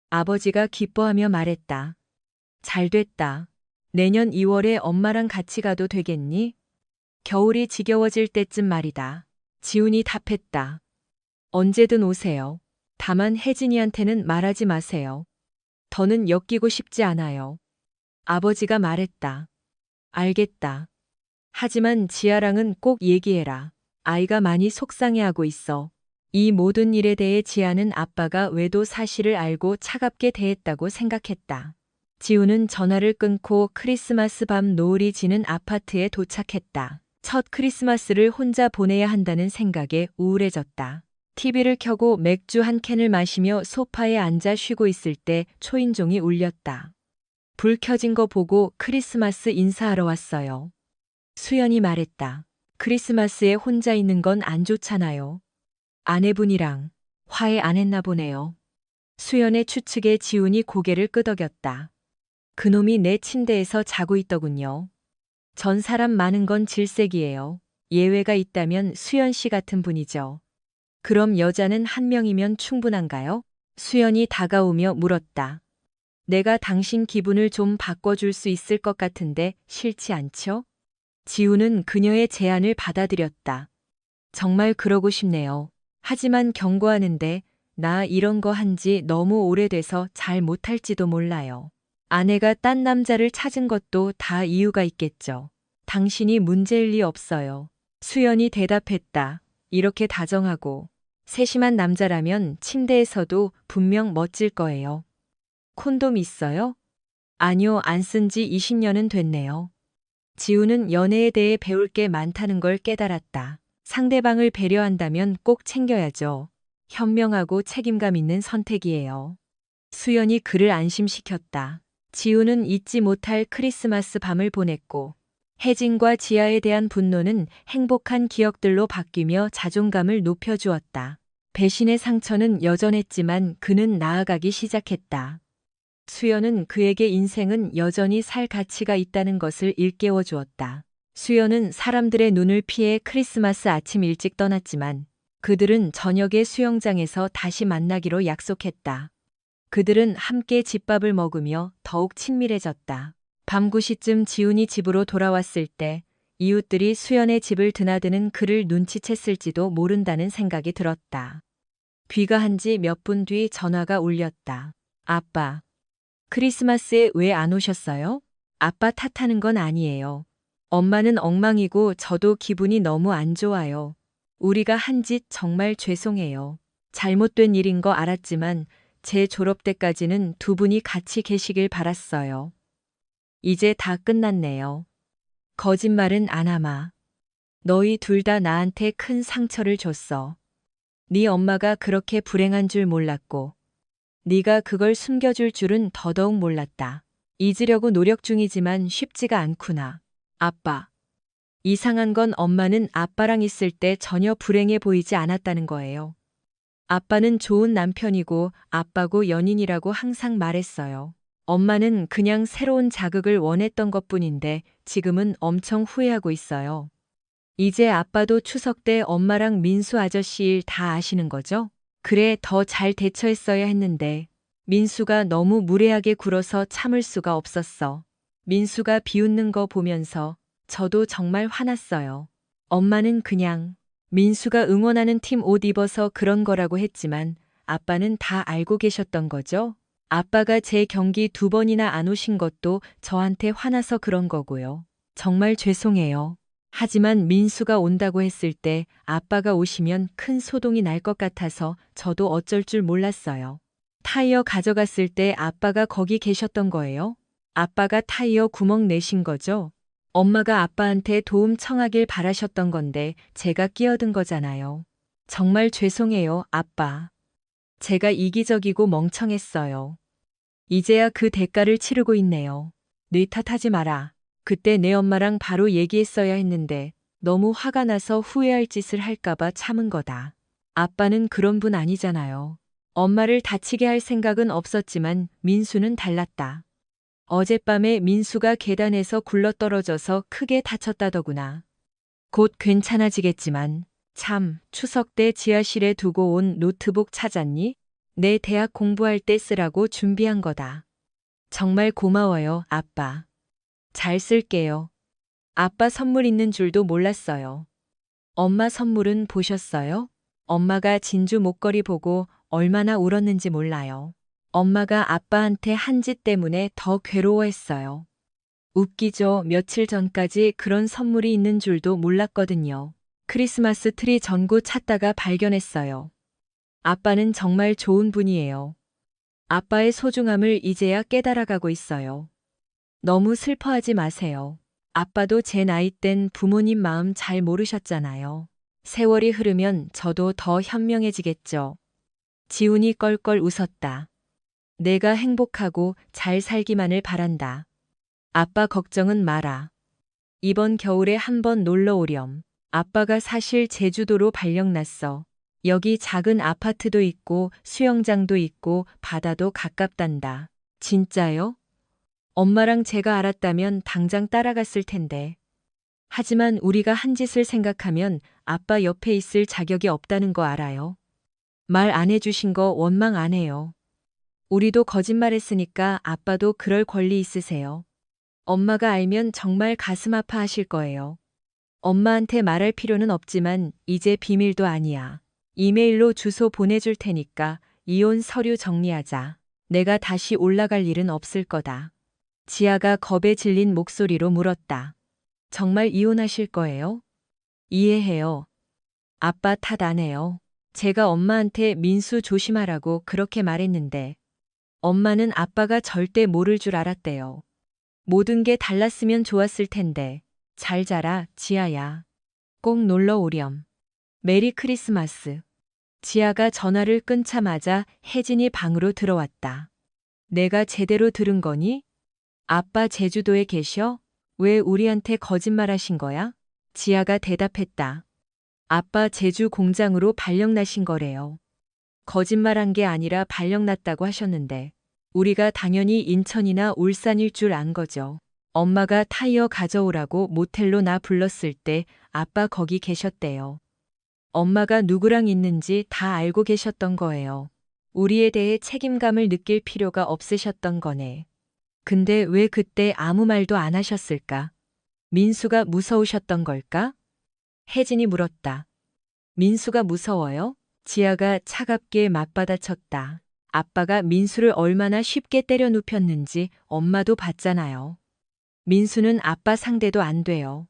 아버지가 기뻐하며 말했다. 잘 됐다. 내년 2월에 엄마랑 같이 가도 되겠니? 겨울이 지겨워질 때쯤 말이다. 지훈이 답했다. 언제든 오세요. 다만 혜진이한테는 말하지 마세요. 더는 엮이고 싶지 않아요. 아버지가 말했다. 알겠다. 하지만 지아랑은 꼭 얘기해라. 아이가 많이 속상해하고 있어. 이 모든 일에 대해 지아는 아빠가 외도 사실을 알고 차갑게 대했다고 생각했다. 지우는 전화를 끊고 크리스마스 밤 노을이 지는 아파트에 도착했다. 첫 크리스마스를 혼자 보내야 한다는 생각에 우울해졌다. TV를 켜고 맥주 한 캔을 마시며 소파에 앉아 쉬고 있을 때 초인종이 울렸다. 불 켜진 거 보고 크리스마스 인사하러 왔어요. 수연이 말했다. 크리스마스에 혼자 있는 건 안 좋잖아요. 아내분이랑 화해 안 했나 보네요. 수연의 추측에 지훈이 고개를 끄덕였다. 그놈이 내 침대에서 자고 있더군요. 전 사람 많은 건 질색이에요. 예외가 있다면 수연 씨 같은 분이죠. 그럼 여자는 한 명이면 충분한가요? 수연이 다가오며 물었다. 내가 당신 기분을 좀 바꿔줄 수 있을 것 같은데 싫지 않죠? 지우는 그녀의 제안을 받아들였다. 정말 그러고 싶네요. 하지만 경고하는데 나 이런 거 한지 너무 오래돼서 잘 못할지도 몰라요. 아내가 딴 남자를 찾은 것도 다 이유가 있겠죠. 당신이 문제일 리 없어요. 수연이 대답했다. 이렇게 다정하고 세심한 남자라면 침대에서도 분명 멋질 거예요. 콘돔 있어요? 아니요, 안 쓴 지 20년은 됐네요. 지우는 연애에 대해 배울 게 많다는 걸 깨달았다. 상대방을 배려한다면 꼭 챙겨야죠. 현명하고 책임감 있는 선택이에요. 수연이 그를 안심시켰다. 지우는 잊지 못할 크리스마스 밤을 보냈고, 혜진과 지아에 대한 분노는 행복한 기억들로 바뀌며 자존감을 높여주었다. 배신의 상처는 여전했지만 그는 나아가기 시작했다. 수연은 그에게 인생은 여전히 살 가치가 있다는 것을 일깨워 주었다. 수연은 사람들의 눈을 피해 크리스마스 아침 일찍 떠났지만 그들은 저녁에 수영장에서 다시 만나기로 약속했다. 그들은 함께 집밥을 먹으며 더욱 친밀해졌다. 밤 9시쯤 지훈이 집으로 돌아왔을 때 이웃들이 수연의 집을 드나드는 그를 눈치챘을지도 모른다는 생각이 들었다. 귀가한 지 몇 분 뒤 전화가 울렸다. 아빠, 크리스마스에 왜 안 오셨어요? 아빠 탓하는 건 아니에요. 엄마는 엉망이고 저도 기분이 너무 안 좋아요. 우리가 한 짓 정말 죄송해요. 잘못된 일인 거 알았지만 제 졸업 때까지는 두 분이 같이 계시길 바랐어요. 이제 다 끝났네요. 거짓말은 안 하마. 너희 둘 다 나한테 큰 상처를 줬어. 네 엄마가 그렇게 불행한 줄 몰랐고 네가 그걸 숨겨줄 줄은 더더욱 몰랐다. 잊으려고 노력 중이지만 쉽지가 않구나. 아빠. 이상한 건 엄마는 아빠랑 있을 때 전혀 불행해 보이지 않았다는 거예요. 아빠는 좋은 남편이고 아빠고 연인이라고 항상 말했어요. 엄마는 그냥 새로운 자극을 원했던 것뿐인데 지금은 엄청 후회하고 있어요. 이제 아빠도 추석 때 엄마랑 민수 아저씨 일 다 아시는 거죠? 그래, 더 잘 대처했어야 했는데 민수가 너무 무례하게 굴어서 참을 수가 없었어. 민수가 비웃는 거 보면서 저도 정말 화났어요. 엄마는 그냥 민수가 응원하는 팀 옷 입어서 그런 거라고 했지만 아빠는 다 알고 계셨던 거죠? 아빠가 제 경기 2번이나 안 오신 것도 저한테 화나서 그런 거고요. 정말 죄송해요. 하지만 민수가 온다고 했을 때 아빠가 오시면 큰 소동이 날 것 같아서 저도 어쩔 줄 몰랐어요. 타이어 가져갔을 때 아빠가 거기 계셨던 거예요? 아빠가 타이어 구멍 내신 거죠? 엄마가 아빠한테 도움 청하길 바라셨던 건데 제가 끼어든 거잖아요. 정말 죄송해요, 아빠. 제가 이기적이고 멍청했어요. 이제야 그 대가를 치르고 있네요. 네 탓하지 마라. 그때 내 엄마랑 바로 얘기했어야 했는데 너무 화가 나서 후회할 짓을 할까봐 참은 거다. 아빠는 그런 분 아니잖아요. 엄마를 다치게 할 생각은 없었지만 민수는 달랐다. 어젯밤에 민수가 계단에서 굴러떨어져서 크게 다쳤다더구나. 곧 괜찮아지겠지만 참, 추석 때 지하실에 두고 온 노트북 찾았니? 내 대학 공부할 때 쓰라고 준비한 거다. 정말 고마워요, 아빠. 잘 쓸게요. 아빠 선물 있는 줄도 몰랐어요. 엄마 선물은 보셨어요? 엄마가 진주 목걸이 보고 얼마나 울었는지 몰라요. 엄마가 아빠한테 한 짓 때문에 더 괴로워했어요. 웃기죠. 며칠 전까지 그런 선물이 있는 줄도 몰랐거든요. 크리스마스 트리 전구 찾다가 발견했어요. 아빠는 정말 좋은 분이에요. 아빠의 소중함을 이제야 깨달아가고 있어요. 너무 슬퍼하지 마세요. 아빠도 제 나이 땐 부모님 마음 잘 모르셨잖아요. 세월이 흐르면 저도 더 현명해지겠죠. 지훈이 껄껄 웃었다. 내가 행복하고 잘 살기만을 바란다. 아빠 걱정은 마라. 이번 겨울에 한번 놀러 오렴. 아빠가 사실 제주도로 발령났어. 여기 작은 아파트도 있고 수영장도 있고 바다도 가깝단다. 진짜요? 엄마랑 제가 알았다면 당장 따라갔을 텐데. 하지만 우리가 한 짓을 생각하면 아빠 옆에 있을 자격이 없다는 거 알아요. 말 안 해주신 거 원망 안 해요. 우리도 거짓말했으니까 아빠도 그럴 권리 있으세요. 엄마가 알면 정말 가슴 아파하실 거예요. 엄마한테 말할 필요는 없지만 이제 비밀도 아니야. 이메일로 주소 보내줄 테니까 이혼 서류 정리하자. 내가 다시 올라갈 일은 없을 거다. 지아가 겁에 질린 목소리로 물었다. 정말 이혼하실 거예요? 이해해요. 아빠 탓 안 해요. 제가 엄마한테 민수 조심하라고 그렇게 말했는데 엄마는 아빠가 절대 모를 줄 알았대요. 모든 게 달랐으면 좋았을 텐데. 잘 자라, 지아야. 꼭 놀러 오렴. 메리 크리스마스. 지아가 전화를 끊자마자 혜진이 방으로 들어왔다. 내가 제대로 들은 거니? 아빠 제주도에 계셔? 왜 우리한테 거짓말하신 거야? 지아가 대답했다. 아빠 제주 공장으로 발령나신 거래요. 거짓말한 게 아니라 발령났다고 하셨는데 우리가 당연히 인천이나 울산일 줄 안 거죠. 엄마가 타이어 가져오라고 모텔로 나 불렀을 때 아빠 거기 계셨대요. 엄마가 누구랑 있는지 다 알고 계셨던 거예요. 우리에 대해 책임감을 느낄 필요가 없으셨던 거네. 근데 왜 그때 아무 말도 안 하셨을까? 민수가 무서우셨던 걸까? 혜진이 물었다. 민수가 무서워요? 지아가 차갑게 맞받아쳤다. 아빠가 민수를 얼마나 쉽게 때려 눕혔는지 엄마도 봤잖아요. 민수는 아빠 상대도 안 돼요.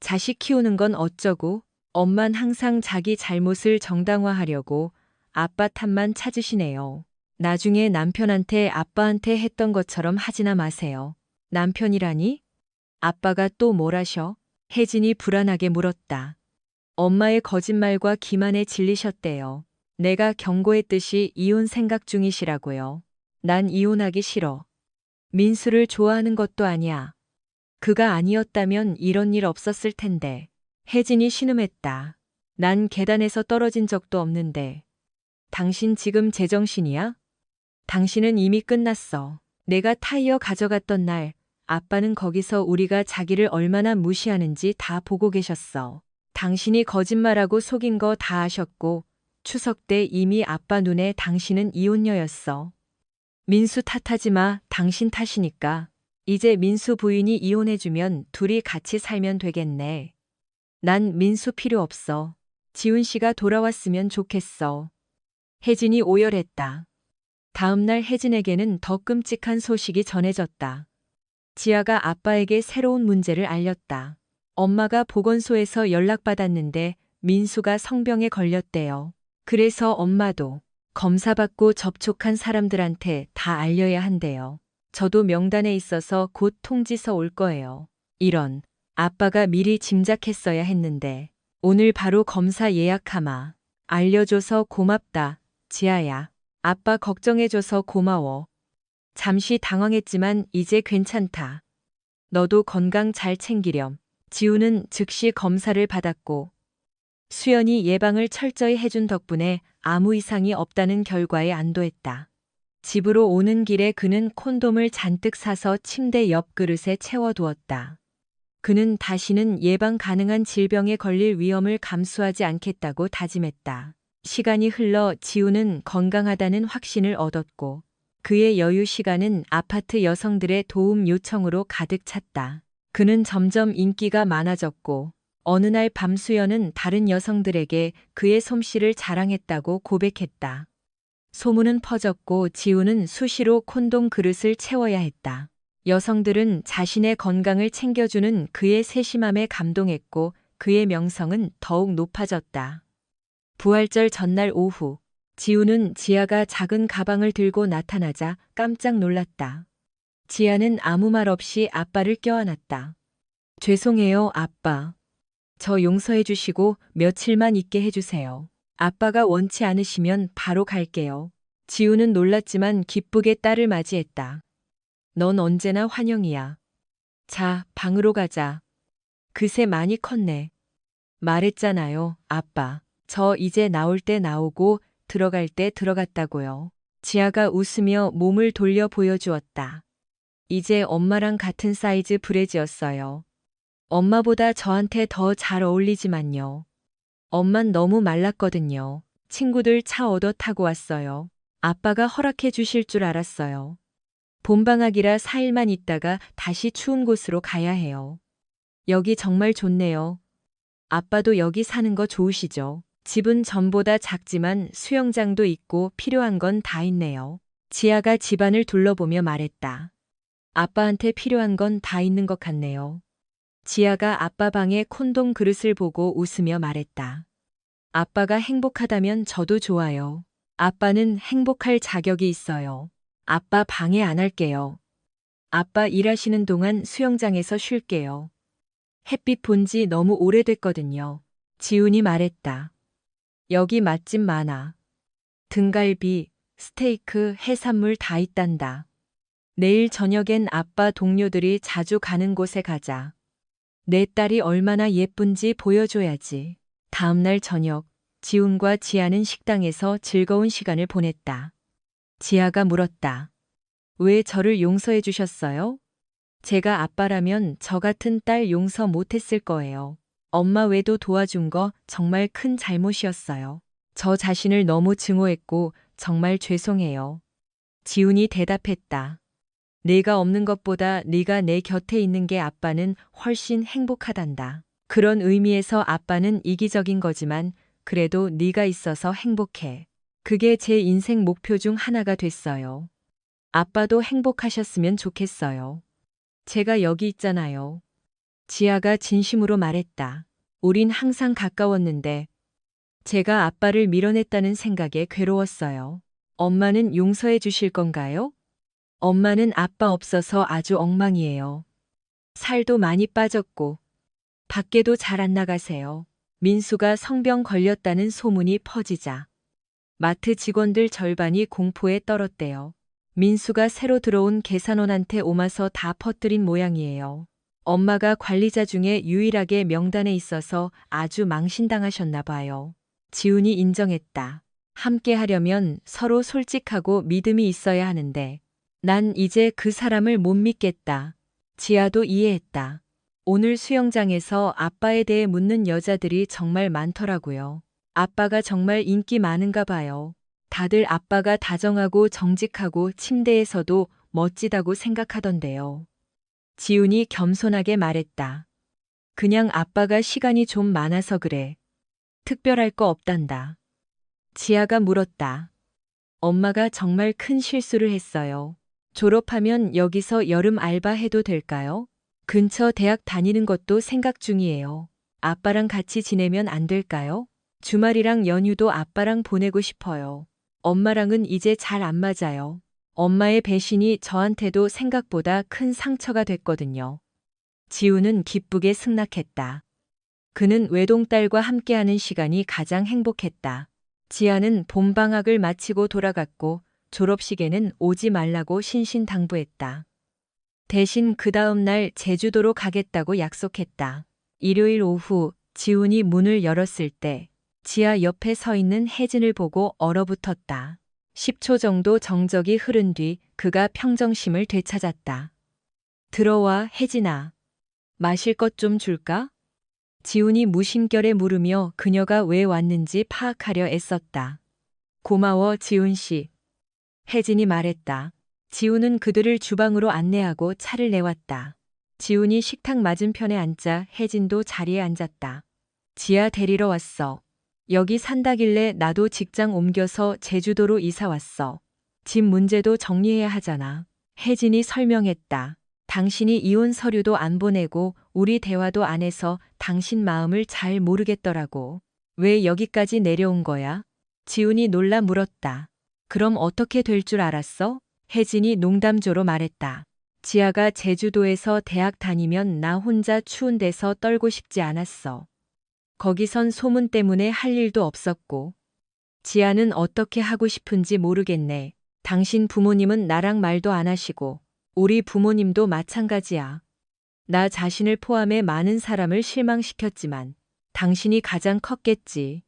자식 키우는 건 어쩌고 엄만 항상 자기 잘못을 정당화하려고 아빠 탓만 찾으시네요. 나중에 남편한테 아빠한테 했던 것처럼 하지나 마세요. 남편이라니? 아빠가 또 뭘 하셔? 혜진이 불안하게 물었다. 엄마의 거짓말과 기만에 질리셨대요. 내가 경고했듯이 이혼 생각 중이시라고요. 난 이혼하기 싫어. 민수를 좋아하는 것도 아니야. 그가 아니었다면 이런 일 없었을 텐데. 혜진이 신음했다. 난 계단에서 떨어진 적도 없는데. 당신 지금 제정신이야? 당신은 이미 끝났어. 내가 타이어 가져갔던 날 아빠는 거기서 우리가 자기를 얼마나 무시하는지 다 보고 계셨어. 당신이 거짓말하고 속인 거 다 아셨고 추석 때 이미 아빠 눈에 당신은 이혼녀였어. 민수 탓하지 마. 당신 탓이니까. 이제 민수 부인이 이혼해주면 둘이 같이 살면 되겠네. 난 민수 필요 없어. 지훈 씨가 돌아왔으면 좋겠어. 혜진이 오열했다. 다음 날 혜진에게는 더 끔찍한 소식이 전해졌다. 지아가 아빠에게 새로운 문제를 알렸다. 엄마가 보건소에서 연락받았는데 민수가 성병에 걸렸대요. 그래서 엄마도 검사받고 접촉한 사람들한테 다 알려야 한대요. 저도 명단에 있어서 곧 통지서 올 거예요. 이런, 아빠가 미리 짐작했어야 했는데 오늘 바로 검사 예약하마. 알려줘서 고맙다, 지아야. 아빠 걱정해줘서 고마워. 잠시 당황했지만 이제 괜찮다. 너도 건강 잘 챙기렴. 지우는 즉시 검사를 받았고 수연이 예방을 철저히 해준 덕분에 아무 이상이 없다는 결과에 안도했다. 집으로 오는 길에 그는 콘돔을 잔뜩 사서 침대 옆 그릇에 채워두었다. 그는 다시는 예방 가능한 질병에 걸릴 위험을 감수하지 않겠다고 다짐했다. 시간이 흘러 지우는 건강하다는 확신을 얻었고 그의 여유 시간은 아파트 여성들의 도움 요청으로 가득 찼다. 그는 점점 인기가 많아졌고 어느 날 밤 수연은 다른 여성들에게 그의 솜씨를 자랑했다고 고백했다. 소문은 퍼졌고 지우는 수시로 콘돔 그릇을 채워야 했다. 여성들은 자신의 건강을 챙겨주는 그의 세심함에 감동했고 그의 명성은 더욱 높아졌다. 부활절 전날 오후, 지우는 지아가 작은 가방을 들고 나타나자 깜짝 놀랐다. 지아는 아무 말 없이 아빠를 껴안았다. 죄송해요, 아빠. 저 용서해 주시고 며칠만 있게 해주세요. 아빠가 원치 않으시면 바로 갈게요. 지우는 놀랐지만 기쁘게 딸을 맞이했다. 넌 언제나 환영이야. 자, 방으로 가자. 그새 많이 컸네. 말했잖아요, 아빠. 저 이제 나올 때 나오고 들어갈 때 들어갔다고요. 지아가 웃으며 몸을 돌려 보여주었다. 이제 엄마랑 같은 사이즈 브래지였어요. 엄마보다 저한테 더 잘 어울리지만요. 엄만 너무 말랐거든요. 친구들 차 얻어 타고 왔어요. 아빠가 허락해 주실 줄 알았어요. 봄방학이라 4일만 있다가 다시 추운 곳으로 가야 해요. 여기 정말 좋네요. 아빠도 여기 사는 거 좋으시죠? 집은 전보다 작지만 수영장도 있고 필요한 건 다 있네요. 지아가 집안을 둘러보며 말했다. 아빠한테 필요한 건 다 있는 것 같네요. 지아가 아빠 방의 콘돔 그릇을 보고 웃으며 말했다. 아빠가 행복하다면 저도 좋아요. 아빠는 행복할 자격이 있어요. 아빠 방해 안 할게요. 아빠 일하시는 동안 수영장에서 쉴게요. 햇빛 본 지 너무 오래됐거든요. 지훈이 말했다. 여기 맛집 많아. 등갈비, 스테이크, 해산물 다 있단다. 내일 저녁엔 아빠 동료들이 자주 가는 곳에 가자. 내 딸이 얼마나 예쁜지 보여줘야지. 다음날 저녁, 지훈과 지아는 식당에서 즐거운 시간을 보냈다. 지아가 물었다. 왜 저를 용서해 주셨어요? 제가 아빠라면 저 같은 딸 용서 못했을 거예요. 엄마 외도 도와준 거 정말 큰 잘못이었어요. 저 자신을 너무 증오했고 정말 죄송해요. 지훈이 대답했다. 내가 없는 것보다 네가 내 곁에 있는 게 아빠는 훨씬 행복하단다. 그런 의미에서 아빠는 이기적인 거지만 그래도 네가 있어서 행복해. 그게 제 인생 목표 중 하나가 됐어요. 아빠도 행복하셨으면 좋겠어요. 제가 여기 있잖아요. 지아가 진심으로 말했다. 우린 항상 가까웠는데 제가 아빠를 밀어냈다는 생각에 괴로웠어요. 엄마는 용서해 주실 건가요? 엄마는 아빠 없어서 아주 엉망이에요. 살도 많이 빠졌고 밖에도 잘 안 나가세요. 민수가 성병 걸렸다는 소문이 퍼지자 마트 직원들 절반이 공포에 떨었대요. 민수가 새로 들어온 계산원한테 옮아서 다 퍼뜨린 모양이에요. 엄마가 관리자 중에 유일하게 명단에 있어서 아주 망신당하셨나 봐요. 지훈이 인정했다. 함께 하려면 서로 솔직하고 믿음이 있어야 하는데 난 이제 그 사람을 못 믿겠다. 지아도 이해했다. 오늘 수영장에서 아빠에 대해 묻는 여자들이 정말 많더라고요. 아빠가 정말 인기 많은가 봐요. 다들 아빠가 다정하고 정직하고 침대에서도 멋지다고 생각하던데요. 지훈이 겸손하게 말했다. 그냥 아빠가 시간이 좀 많아서 그래. 특별할 거 없단다. 지아가 물었다. 엄마가 정말 큰 실수를 했어요. 졸업하면 여기서 여름 알바해도 될까요? 근처 대학 다니는 것도 생각 중이에요. 아빠랑 같이 지내면 안 될까요? 주말이랑 연휴도 아빠랑 보내고 싶어요. 엄마랑은 이제 잘 안 맞아요. 엄마의 배신이 저한테도 생각보다 큰 상처가 됐거든요. 지우는 기쁘게 승낙했다. 그는 외동딸과 함께하는 시간이 가장 행복했다. 지아는 봄방학을 마치고 돌아갔고 졸업식에는 오지 말라고 신신당부했다. 대신 그 다음 날 제주도로 가겠다고 약속했다. 일요일 오후 지훈이 문을 열었을 때 지아 옆에 서 있는 혜진을 보고 얼어붙었다. 10초 정도 정적이 흐른 뒤 그가 평정심을 되찾았다. 들어와, 혜진아. 마실 것 좀 줄까? 지훈이 무심결에 물으며 그녀가 왜 왔는지 파악하려 애썼다. 고마워, 지훈 씨. 혜진이 말했다. 지훈은 그들을 주방으로 안내하고 차를 내왔다. 지훈이 식탁 맞은편에 앉자 혜진도 자리에 앉았다. 지아 데리러 왔어. 여기 산다길래 나도 직장 옮겨서 제주도로 이사 왔어. 집 문제도 정리해야 하잖아. 혜진이 설명했다. 당신이 이혼 서류도 안 보내고 우리 대화도 안 해서 당신 마음을 잘 모르겠더라고. 왜 여기까지 내려온 거야? 지훈이 놀라 물었다. 그럼 어떻게 될 줄 알았어? 혜진이 농담조로 말했다. 지아가 제주도에서 대학 다니면 나 혼자 추운 데서 떨고 싶지 않았어. 거기선 소문 때문에 할 일도 없었고. 지아는 어떻게 하고 싶은지 모르겠네. 당신 부모님은 나랑 말도 안 하시고 우리 부모님도 마찬가지야. 나 자신을 포함해 많은 사람을 실망시켰지만 당신이 가장 컸겠지.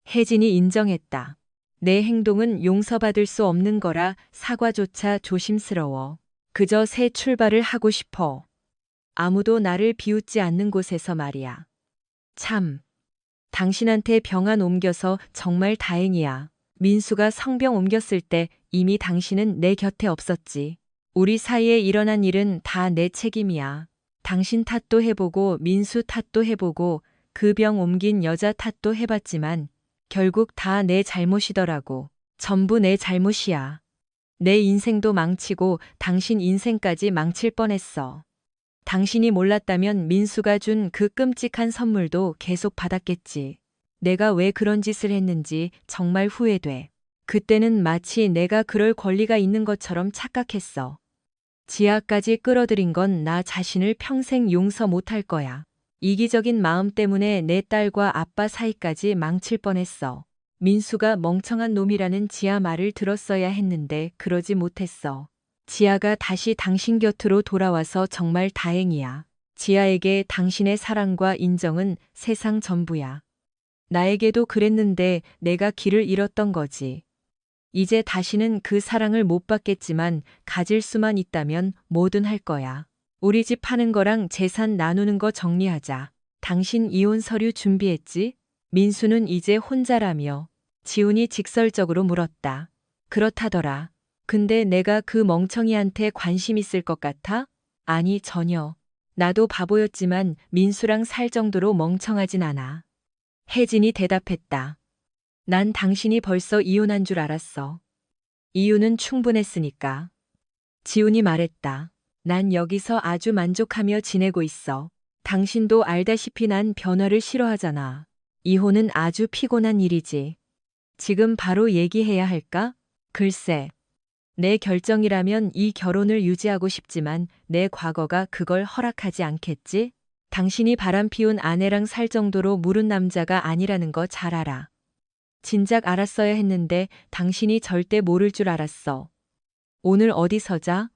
혜진이 인정했다. 내 행동은 용서받을 수 없는 거라 사과조차 조심스러워. 그저 새 출발을 하고 싶어. 아무도 나를 비웃지 않는 곳에서 말이야. 참, 당신한테 병안 옮겨서 정말 다행이야. 민수가 성병 옮겼을 때 이미 당신은 내 곁에 없었지. 우리 사이에 일어난 일은 다 내 책임이야. 당신 탓도 해보고 민수 탓도 해보고 그 병 옮긴 여자 탓도 해봤지만 결국 다 내 잘못이더라고. 전부 내 잘못이야. 내 인생도 망치고 당신 인생까지 망칠 뻔했어. 당신이 몰랐다면 민수가 준 그 끔찍한 선물도 계속 받았겠지. 내가 왜 그런 짓을 했는지 정말 후회돼. 그때는 마치 내가 그럴 권리가 있는 것처럼 착각했어. 지하까지 끌어들인 건 나 자신을 평생 용서 못할 거야. 이기적인 마음 때문에 내 딸과 아빠 사이까지 망칠 뻔했어. 민수가 멍청한 놈이라는 지아 말을 들었어야 했는데 그러지 못했어. 지아가 다시 당신 곁으로 돌아와서 정말 다행이야. 지아에게 당신의 사랑과 인정은 세상 전부야. 나에게도 그랬는데 내가 길을 잃었던 거지. 이제 다시는 그 사랑을 못 받겠지만 가질 수만 있다면 뭐든 할 거야. 우리 집 파는 거랑 재산 나누는 거 정리하자. 당신 이혼 서류 준비했지? 민수는 이제 혼자라며. 지훈이 직설적으로 물었다. 그렇다더라. 근데 내가 그 멍청이한테 관심 있을 것 같아? 아니, 전혀. 나도 바보였지만 민수랑 살 정도로 멍청하진 않아. 혜진이 대답했다. 난 당신이 벌써 이혼한 줄 알았어. 이유는 충분했으니까. 지훈이 말했다. 난 여기서 아주 만족하며 지내고 있어. 당신도 알다시피 난 변화를 싫어하잖아. 이혼은 아주 피곤한 일이지. 지금 바로 얘기해야 할까? 글쎄. 내 결정이라면 이 결혼을 유지하고 싶지만 내 과거가 그걸 허락하지 않겠지? 당신이 바람피운 아내랑 살 정도로 무른 남자가 아니라는 거 잘 알아. 진작 알았어야 했는데 당신이 절대 모를 줄 알았어. 오늘 어디서 자?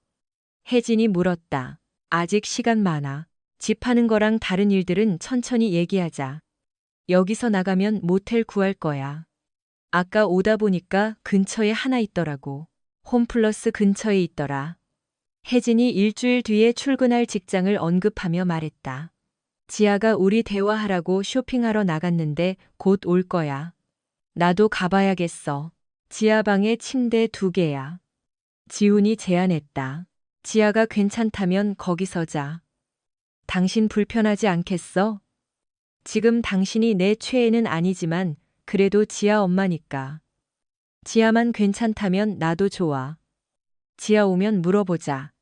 혜진이 물었다. 아직 시간 많아. 집 파는 거랑 다른 일들은 천천히 얘기하자. 여기서 나가면 모텔 구할 거야. 아까 오다 보니까 근처에 하나 있더라고. 홈플러스 근처에 있더라. 혜진이 일주일 뒤에 출근할 직장을 언급하며 말했다. 지아가 우리 대화하라고 쇼핑하러 나갔는데 곧 올 거야. 나도 가봐야겠어. 지아 방에 침대 2개야. 지훈이 제안했다. 지아가 괜찮다면 거기서 자. 당신 불편하지 않겠어? 지금 당신이 내 최애는 아니지만 그래도 지아 엄마니까. 지아만 괜찮다면 나도 좋아. 지아 오면 물어보자.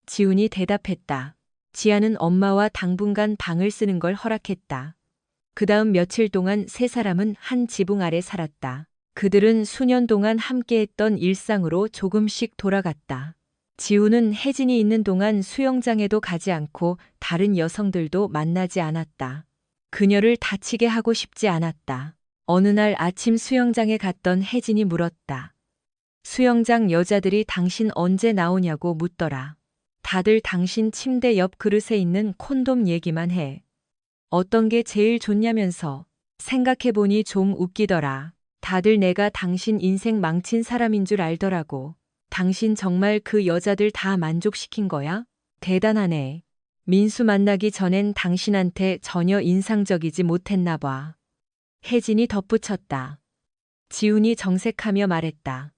지훈이 대답했다. 지아는 엄마와 당분간 방을 쓰는 걸 허락했다. 그 다음 며칠 동안 3사람은 한 지붕 아래 살았다. 그들은 수년 동안 함께했던 일상으로 조금씩 돌아갔다. 지훈은 혜진이 있는 동안 수영장에도 가지 않고 다른 여성들도 만나지 않았다. 그녀를 다치게 하고 싶지 않았다. 어느 날 아침 수영장에 갔던 혜진이 물었다. 수영장 여자들이 당신 언제 나오냐고 묻더라. 다들 당신 침대 옆 그릇에 있는 콘돔 얘기만 해. 어떤 게 제일 좋냐면서. 생각해보니 좀 웃기더라. 다들 내가 당신 인생 망친 사람인 줄 알더라고. 당신 정말 그 여자들 다 만족시킨 거야? 대단하네. 민수 만나기 전엔 당신한테 전혀 인상적이지 못했나 봐. 혜진이 덧붙였다. 지훈이 정색하며 말했다.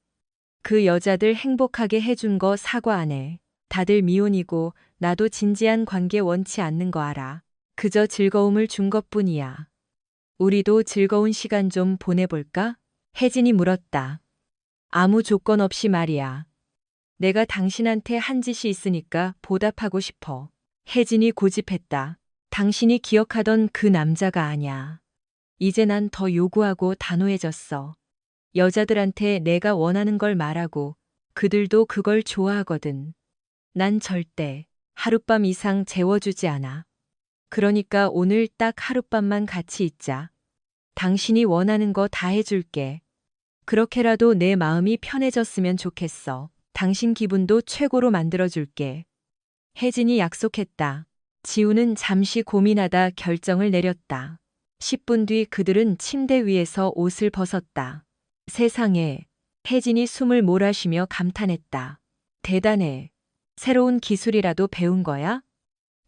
그 여자들 행복하게 해준 거 사과 안 해. 다들 미혼이고 나도 진지한 관계 원치 않는 거 알아. 그저 즐거움을 준 것뿐이야. 우리도 즐거운 시간 좀 보내볼까? 혜진이 물었다. 아무 조건 없이 말이야. 내가 당신한테 한 짓이 있으니까 보답하고 싶어. 혜진이 고집했다. 당신이 기억하던 그 남자가 아냐. 이제 난 더 요구하고 단호해졌어. 여자들한테 내가 원하는 걸 말하고 그들도 그걸 좋아하거든. 난 절대 하룻밤 이상 재워주지 않아. 그러니까 오늘 딱 하룻밤만 같이 있자. 당신이 원하는 거 다 해줄게. 그렇게라도 내 마음이 편해졌으면 좋겠어. 당신 기분도 최고로 만들어줄게. 혜진이 약속했다. 지우는 잠시 고민하다 결정을 내렸다. 10분 뒤 그들은 침대 위에서 옷을 벗었다. 세상에. 혜진이 숨을 몰아쉬며 감탄했다. 대단해. 새로운 기술이라도 배운 거야?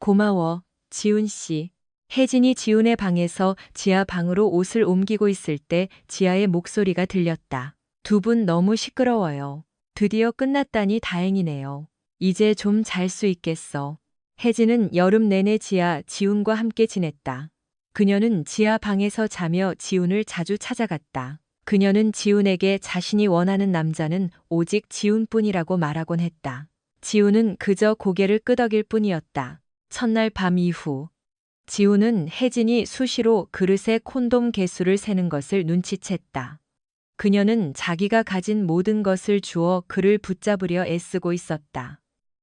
고마워, 지훈 씨. 혜진이 지훈의 방에서 지하 방으로 옷을 옮기고 있을 때 지아의 목소리가 들렸다. 두 분 너무 시끄러워요. 드디어 끝났다니 다행이네요. 이제 좀 잘 수 있겠어. 혜진은 여름 내내 지훈과 함께 지냈다. 그녀는 지하 방에서 자며 지훈을 자주 찾아갔다. 그녀는 지훈에게 자신이 원하는 남자는 오직 지훈뿐이라고 말하곤 했다. 지훈은 그저 고개를 끄덕일 뿐이었다. 첫날 밤 이후 지훈은 혜진이 수시로 그릇에 콘돔 개수를 세는 것을 눈치챘다. 그녀는 자기가 가진 모든 것을 주어 그를 붙잡으려 애쓰고 있었다.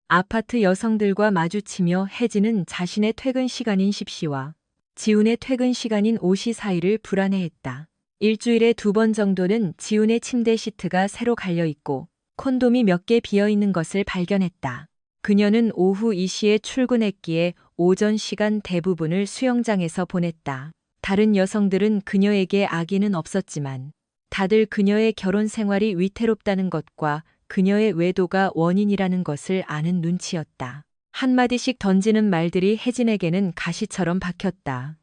아파트 여성들과 마주치며 혜진은 자신의 퇴근 시간인 10시와 지훈의 퇴근 시간인 5시 사이를 불안해했다. 일주일에 2번 정도는 지훈의 침대 시트가 새로 갈려 있고 콘돔이 몇 개 비어 있는 것을 발견했다. 그녀는 오후 2시에 출근했기에 오전 시간 대부분을 수영장에서 보냈다. 다른 여성들은 그녀에게 악의는 없었지만 다들 그녀의 결혼 생활이 위태롭다는 것과 그녀의 외도가 원인이라는 것을 아는 눈치였다. 한마디씩 던지는 말들이 혜진에게는 가시처럼 박혔다.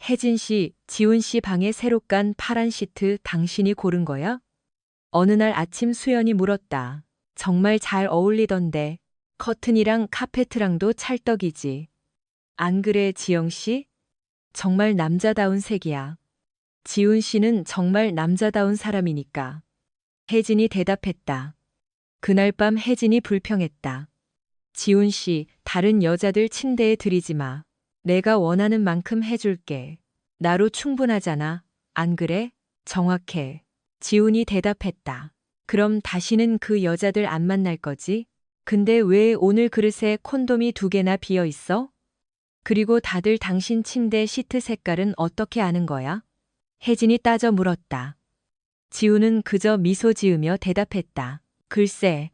혜진 씨, 지훈 씨 방에 새로 깐 파란 시트 당신이 고른 거야? 어느 날 아침 수연이 물었다. 정말 잘 어울리던데. 커튼이랑 카페트랑도 찰떡이지. 안 그래, 지영 씨? 정말 남자다운 색이야. 지훈 씨는 정말 남자다운 사람이니까. 혜진이 대답했다. 그날 밤 혜진이 불평했다. 지훈 씨, 다른 여자들 침대에 들이지 마. 내가 원하는 만큼 해줄게. 나로 충분하잖아. 안 그래? 정확해. 지훈이 대답했다. 그럼 다시는 그 여자들 안 만날 거지? 근데 왜 오늘 그릇에 콘돔이 2개나 비어 있어? 그리고 다들 당신 침대 시트 색깔은 어떻게 아는 거야? 혜진이 따져 물었다. 지훈은 그저 미소 지으며 대답했다. 글쎄,